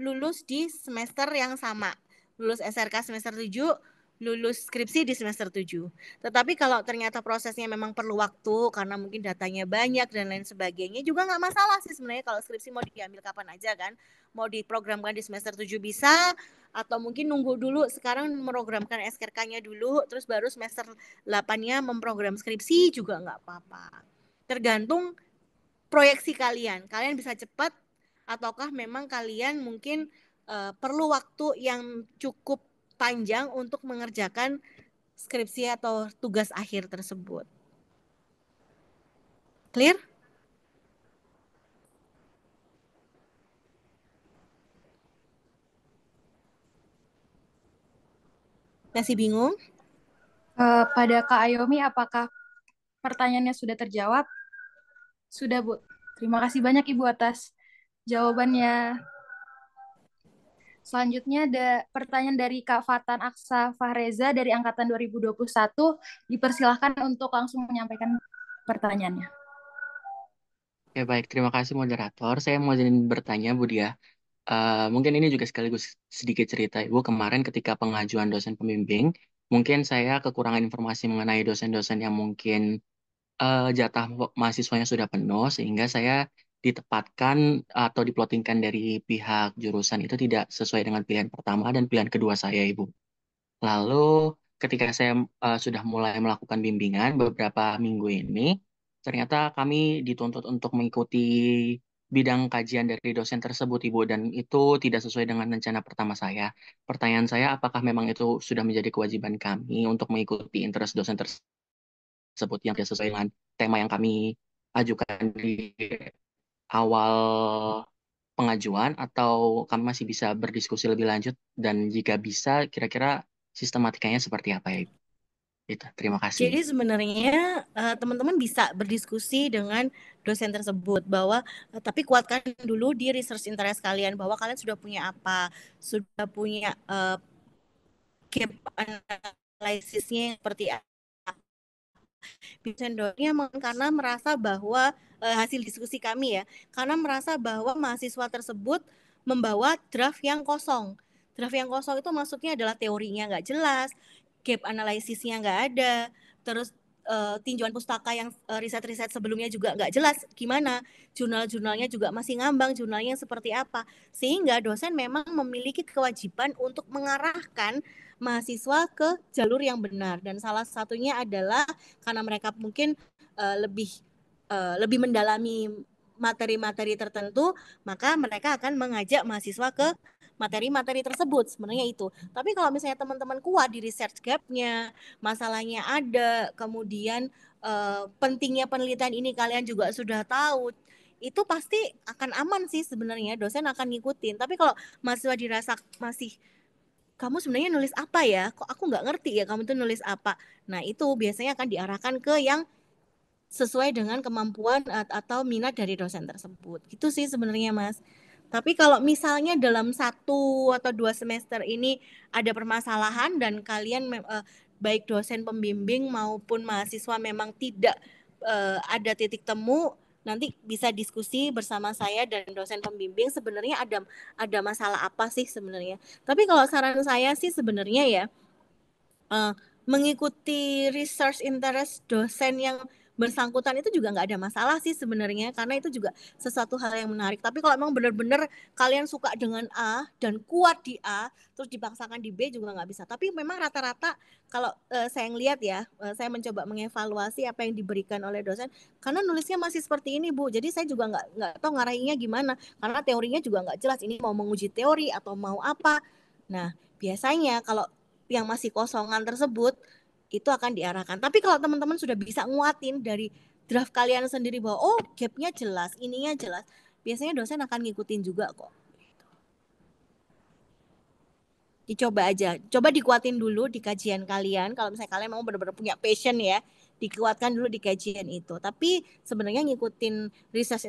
lulus di semester yang sama. Lulus SRK semester 7, lulus skripsi di semester 7. Tetapi kalau ternyata prosesnya memang perlu waktu karena mungkin datanya banyak dan lain sebagainya juga nggak masalah sih sebenarnya kalau skripsi mau diambil kapan aja kan. Mau diprogramkan di semester 7 bisa atau mungkin nunggu dulu sekarang memprogramkan SRK-nya dulu terus baru semester 8-nya memprogram skripsi juga nggak apa-apa. Tergantung proyeksi kalian. Kalian bisa cepat ataukah memang kalian mungkin perlu waktu yang cukup panjang untuk mengerjakan skripsi atau tugas akhir tersebut. Clear? Masih bingung? Pada Kak Ayomi, apakah pertanyaannya sudah terjawab? Sudah, Bu. Terima kasih banyak Ibu atas jawabannya. Selanjutnya ada pertanyaan dari Kak Fatan Aksa Fahreza dari Angkatan 2021. Dipersilahkan untuk langsung menyampaikan pertanyaannya. Ya baik, terima kasih moderator. Saya mau izin bertanya Bu Dia. Mungkin ini juga sekaligus sedikit cerita Ibu, kemarin ketika pengajuan dosen pembimbing, mungkin saya kekurangan informasi mengenai dosen-dosen yang mungkin jatah mahasiswanya sudah penuh, sehingga saya ditempatkan atau diplotingkan dari pihak jurusan itu tidak sesuai dengan pilihan pertama dan pilihan kedua saya, Ibu. Lalu ketika saya sudah mulai melakukan bimbingan beberapa minggu ini, ternyata kami dituntut untuk mengikuti bidang kajian dari dosen tersebut, Ibu, dan itu tidak sesuai dengan rencana pertama saya. Pertanyaan saya, apakah memang itu sudah menjadi kewajiban kami untuk mengikuti interest dosen tersebut yang tidak sesuai dengan tema yang kami ajukan di awal pengajuan, atau kami masih bisa berdiskusi lebih lanjut, dan jika bisa, kira-kira sistematikanya seperti apa ya, Ibu? Itu, terima kasih. Jadi sebenarnya teman-teman bisa berdiskusi dengan dosen tersebut bahwa tapi kuatkan dulu di research interest kalian bahwa kalian sudah punya apa, sudah punya gap analisisnya seperti apa. Dosennya karena merasa bahwa hasil diskusi kami ya, karena merasa bahwa mahasiswa tersebut membawa draft yang kosong. Draft yang kosong itu maksudnya adalah teorinya nggak jelas, gap analisisnya nggak ada, terus tinjauan pustaka yang riset-riset sebelumnya juga nggak jelas gimana, jurnal-jurnalnya juga masih ngambang, jurnalnya seperti apa, sehingga dosen memang memiliki kewajiban untuk mengarahkan mahasiswa ke jalur yang benar, dan salah satunya adalah karena mereka mungkin lebih mendalami materi-materi tertentu, maka mereka akan mengajak mahasiswa ke materi-materi tersebut, sebenarnya itu. Tapi kalau misalnya teman-teman kuat di research gap-nya, masalahnya ada, kemudian pentingnya penelitian ini kalian juga sudah tahu, itu pasti akan aman sih sebenarnya, dosen akan ngikutin. Tapi kalau mahasiswa dirasa masih, kamu sebenarnya nulis apa ya? Kok aku nggak ngerti ya kamu tuh nulis apa? Nah itu biasanya akan diarahkan ke yang sesuai dengan kemampuan atau minat dari dosen tersebut. Itu sih sebenarnya Mas. Tapi kalau misalnya dalam 1 atau 2 semester ini ada permasalahan dan kalian baik dosen pembimbing maupun mahasiswa memang tidak ada titik temu, nanti bisa diskusi bersama saya dan dosen pembimbing sebenarnya ada masalah apa sih sebenarnya. Tapi kalau saran saya sih sebenarnya ya mengikuti research interest dosen yang bersangkutan itu juga nggak ada masalah sih sebenarnya, karena itu juga sesuatu hal yang menarik. Tapi kalau memang benar-benar kalian suka dengan A dan kuat di A terus dipaksakan di B juga nggak bisa. Tapi memang rata-rata kalau saya ngelihat ya, saya mencoba mengevaluasi apa yang diberikan oleh dosen, karena nulisnya masih seperti ini Bu, jadi saya juga nggak tahu ngarahinnya gimana, karena teorinya juga nggak jelas ini mau menguji teori atau mau apa. Nah biasanya kalau yang masih kosongan tersebut itu akan diarahkan. Tapi kalau teman-teman sudah bisa nguatin dari draft kalian sendiri bahwa oh gapnya jelas, ininya jelas, biasanya dosen akan ngikutin juga kok. Dicoba aja, coba dikuatin dulu di kajian kalian. Kalau misalnya kalian mau benar-benar punya passion ya, dikuatkan dulu di kajian itu. Tapi sebenarnya ngikutin research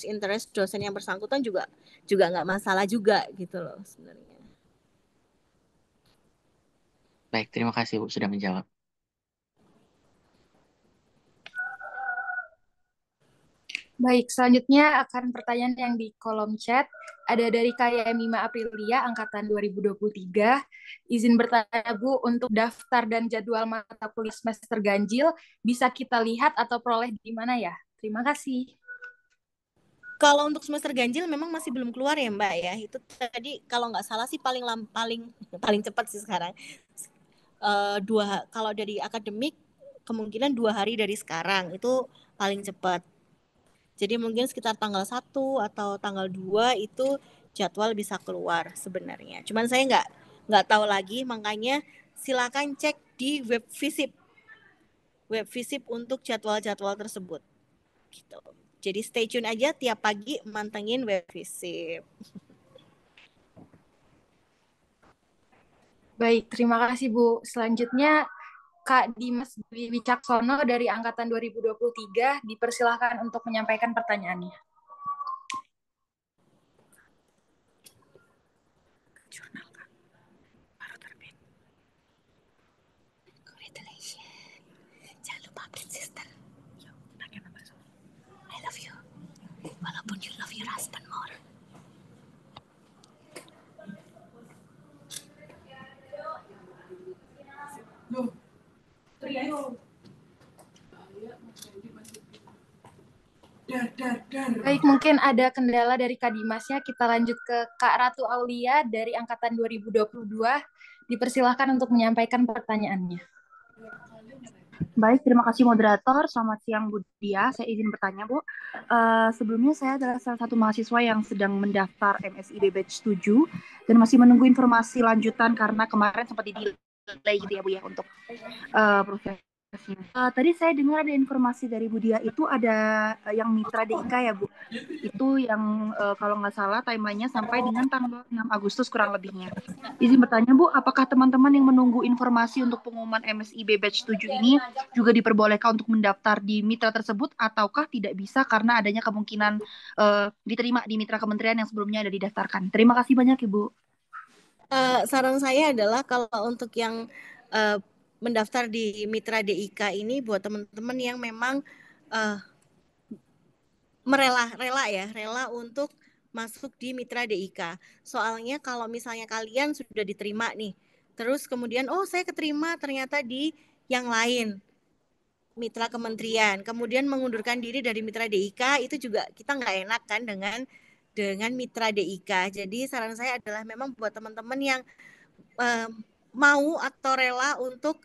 interest dosen yang bersangkutan juga nggak masalah juga gitu loh sebenarnya. Baik, terima kasih Bu sudah menjawab. Baik, selanjutnya akan pertanyaan yang di kolom chat. Ada dari KYM 5 Aprilia, Angkatan 2023. Izin bertanya, Bu, untuk daftar dan jadwal mata kuliah semester ganjil, bisa kita lihat atau peroleh di mana ya? Terima kasih. Kalau untuk semester ganjil memang masih belum keluar ya Mbak ya. Itu tadi kalau nggak salah sih paling cepat sih sekarang. Kalau dari akademik kemungkinan 2 hari dari sekarang itu paling cepat. Jadi mungkin sekitar tanggal 1 atau tanggal 2 itu jadwal bisa keluar sebenarnya. Cuman saya nggak tahu lagi, makanya silakan cek di web visip untuk jadwal-jadwal tersebut. Gitu. Jadi stay tune aja tiap pagi mantengin web visip. Baik, terima kasih Bu. Selanjutnya Kak Dimas Wicaksono dari Angkatan 2023 dipersilahkan untuk menyampaikan pertanyaannya. Jangan lupa update sister. I love you. Walaupun you love your husband more. Baik, mungkin ada kendala dari Kak Dimasnya. Kita lanjut ke Kak Ratu Aulia dari Angkatan 2022. Dipersilahkan untuk menyampaikan pertanyaannya. Baik, terima kasih moderator. Selamat siang Bu Dia. Saya izin bertanya Bu. Sebelumnya saya adalah salah satu mahasiswa yang sedang mendaftar MSIB batch 7 dan masih menunggu informasi lanjutan karena kemarin sempat di-delay gitu ya Bu ya untuk prosesnya. Tadi saya dengar ada informasi dari Bu Dia itu ada yang mitra DIK ya Bu. Itu yang kalau nggak salah timelinenya sampai dengan tanggal 6 Agustus kurang lebihnya. Izin bertanya Bu, apakah teman-teman yang menunggu informasi untuk pengumuman MSIB batch 7 ini juga diperbolehkan untuk mendaftar di mitra tersebut ataukah tidak bisa karena adanya kemungkinan diterima di mitra kementerian yang sebelumnya ada didaftarkan? Terima kasih banyak Ibu. Saran saya adalah kalau untuk yang mendaftar di mitra DIK ini buat teman-teman yang memang rela untuk masuk di mitra DIK. Soalnya kalau misalnya kalian sudah diterima nih, terus kemudian saya keterima ternyata di yang lain, mitra kementerian, kemudian mengundurkan diri dari mitra DIK, itu juga kita nggak enak kan dengan mitra DIK. Jadi saran saya adalah memang buat teman-teman yang mau atau rela untuk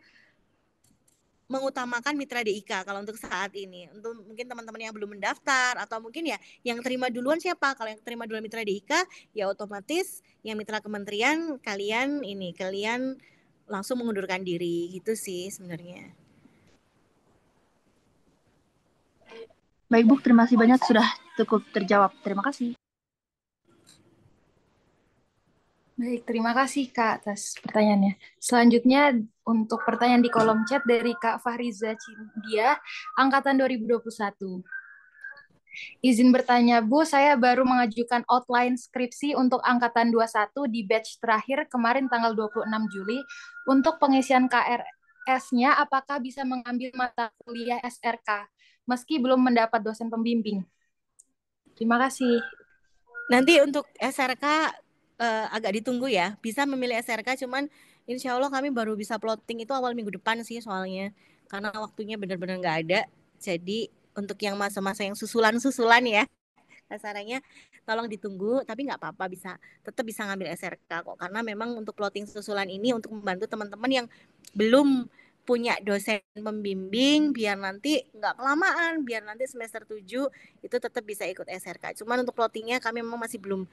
mengutamakan mitra DIK kalau untuk saat ini. Untuk mungkin teman-teman yang belum mendaftar atau mungkin ya yang terima duluan siapa? Kalau yang terima duluan mitra DIK ya otomatis yang mitra kementerian kalian langsung mengundurkan diri gitu sih sebenarnya. Baik Bu, terima kasih banyak sudah cukup terjawab. Terima kasih. Baik, terima kasih Kak atas pertanyaannya. Selanjutnya untuk pertanyaan di kolom chat dari Kak Fahriza Cindia, Angkatan 2021. Izin bertanya Bu, saya baru mengajukan outline skripsi untuk Angkatan 21 di batch terakhir kemarin tanggal 26 Juli. Untuk pengisian KRS-nya, apakah bisa mengambil mata kuliah SRK, meski belum mendapat dosen pembimbing? Terima kasih. Nanti untuk SRK agak ditunggu ya. Bisa memilih SRK, cuman insya Allah kami baru bisa plotting itu awal minggu depan sih soalnya. Karena waktunya benar-benar nggak ada. Jadi untuk yang masa-masa yang susulan-susulan ya, kasarannya tolong ditunggu. Tapi nggak apa-apa, tetap bisa ngambil SRK kok. Karena memang untuk plotting susulan ini untuk membantu teman-teman yang belum punya dosen pembimbing biar nanti nggak kelamaan, biar nanti semester 7 itu tetap bisa ikut SRK. Cuman untuk plottingnya kami memang masih belum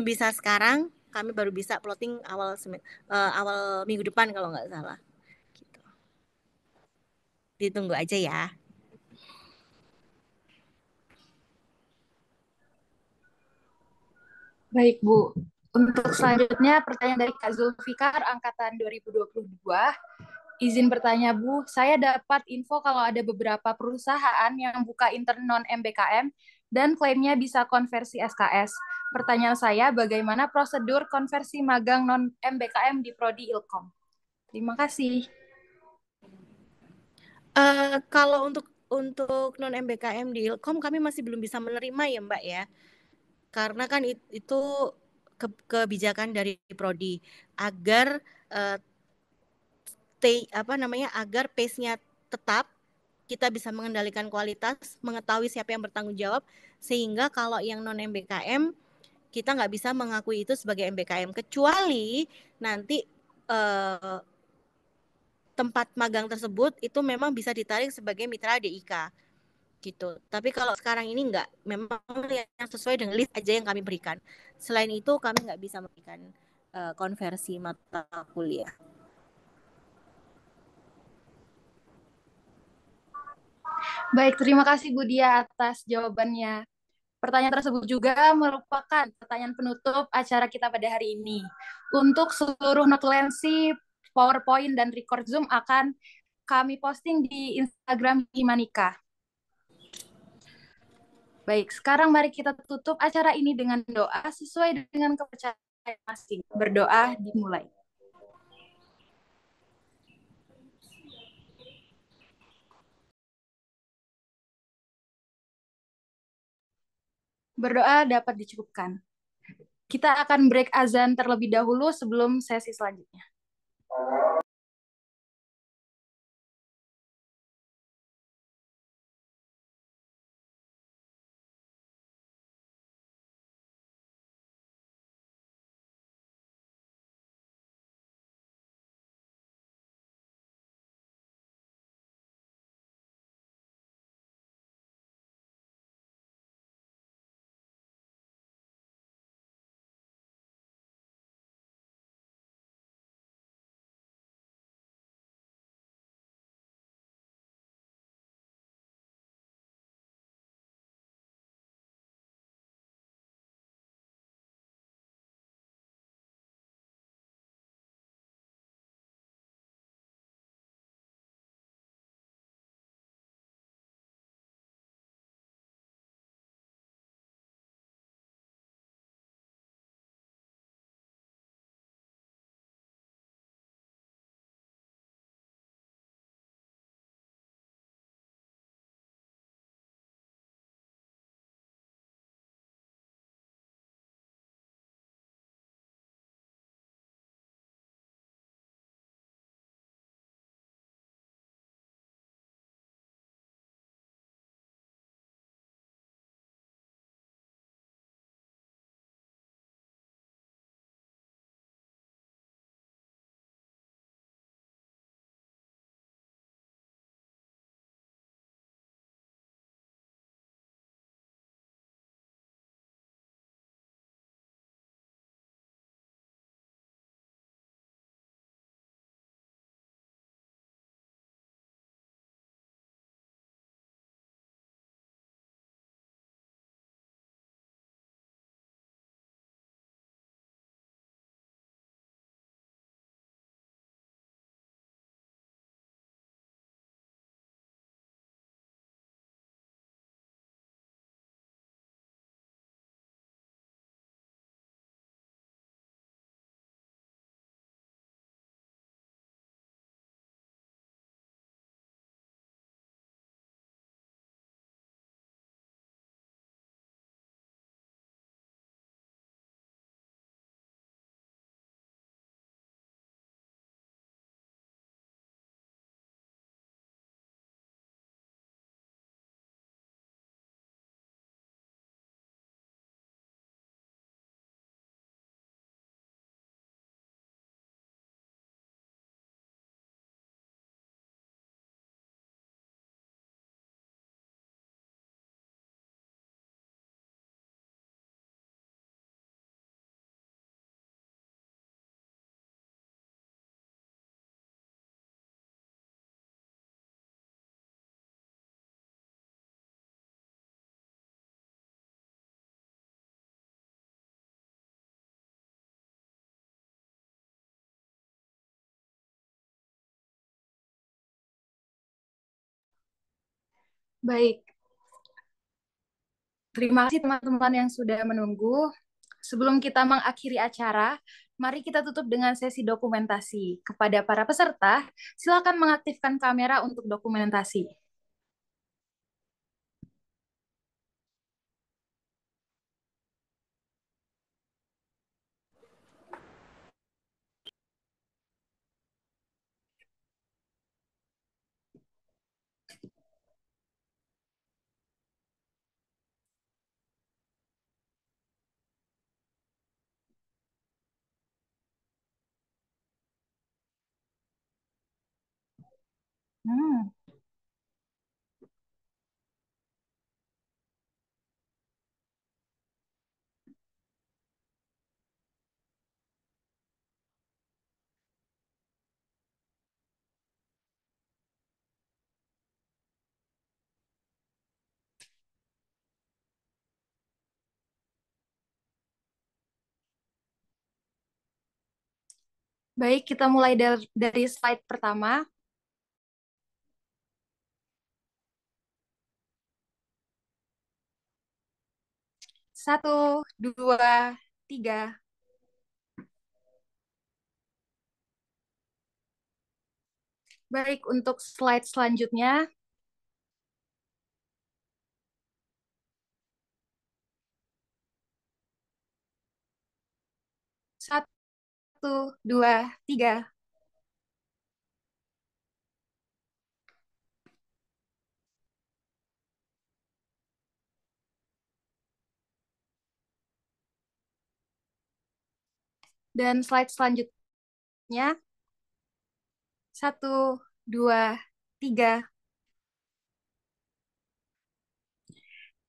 bisa sekarang, kami baru bisa plotting awal minggu depan kalau nggak salah. Gitu. Ditunggu aja ya. Baik Bu, untuk selanjutnya pertanyaan dari Kak Zulfikar, Angkatan 2022. Izin bertanya Bu, saya dapat info kalau ada beberapa perusahaan yang buka intern non-MBKM dan klaimnya bisa konversi SKS. Pertanyaan saya, bagaimana prosedur konversi magang non-MBKM di Prodi Ilkom? Terima kasih. Kalau untuk non-MBKM di Ilkom kami masih belum bisa menerima ya Mbak ya. Karena kan itu kebijakan dari Prodi agar agar pace-nya tetap, kita bisa mengendalikan kualitas, mengetahui siapa yang bertanggung jawab, sehingga kalau yang non MBKM kita nggak bisa mengakui itu sebagai MBKM kecuali nanti tempat magang tersebut itu memang bisa ditarik sebagai mitra DIK gitu. Tapi kalau sekarang ini nggak, memang yang sesuai dengan list aja yang kami berikan. Selain itu kami nggak bisa memberikan konversi mata kuliah. Baik, terima kasih Bu Dia atas jawabannya. Pertanyaan tersebut juga merupakan pertanyaan penutup acara kita pada hari ini. Untuk seluruh notulensi, PowerPoint, dan record Zoom akan kami posting di Instagram Himanika. Baik, sekarang mari kita tutup acara ini dengan doa sesuai dengan kepercayaan masing. Berdoa dimulai. Berdoa dapat dicukupkan. Kita akan break azan terlebih dahulu sebelum sesi selanjutnya. Baik, terima kasih teman-teman yang sudah menunggu. Sebelum kita mengakhiri acara, mari kita tutup dengan sesi dokumentasi. Kepada para peserta, silakan mengaktifkan kamera untuk dokumentasi. Hmm. Baik, kita mulai dari slide pertama. Satu, dua, tiga. Baik, untuk slide selanjutnya. Satu, dua, tiga. Dan slide selanjutnya. Satu, dua, tiga.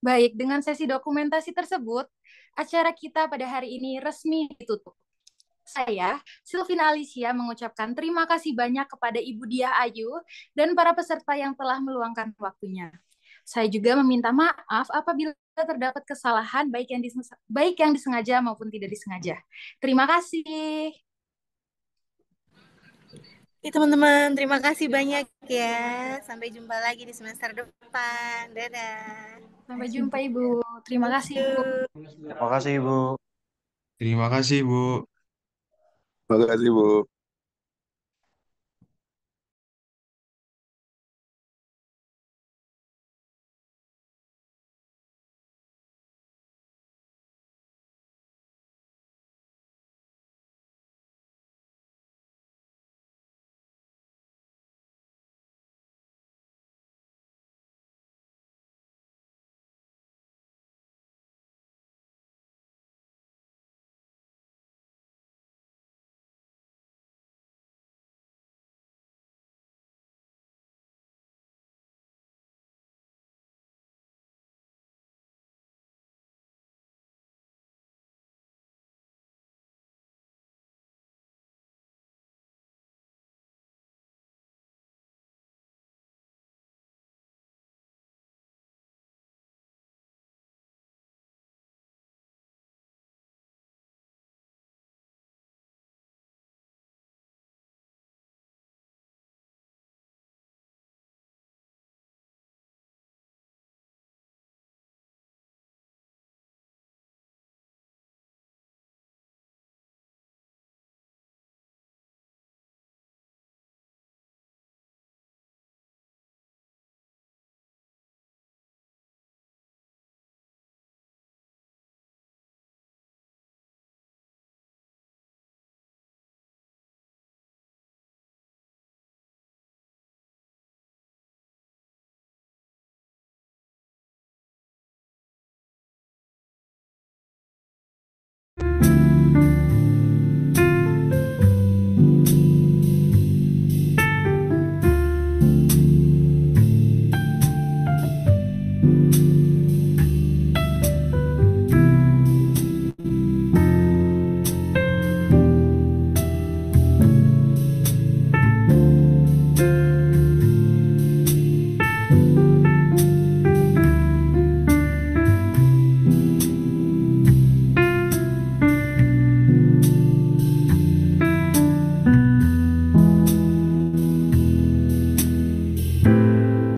Baik, dengan sesi dokumentasi tersebut, acara kita pada hari ini resmi ditutup. Saya, Sylvina Alicia, mengucapkan terima kasih banyak kepada Ibu Diah Ayu dan para peserta yang telah meluangkan waktunya. Saya juga meminta maaf apabila terdapat kesalahan baik yang disengaja maupun tidak disengaja. Terima kasih. Teman-teman, terima kasih banyak ya. Sampai jumpa lagi di semester depan. Dadah. Sampai jumpa Ibu. Terima kasih Ibu. Terima kasih, Ibu. Terima kasih, Bu. Terima kasih, Bu.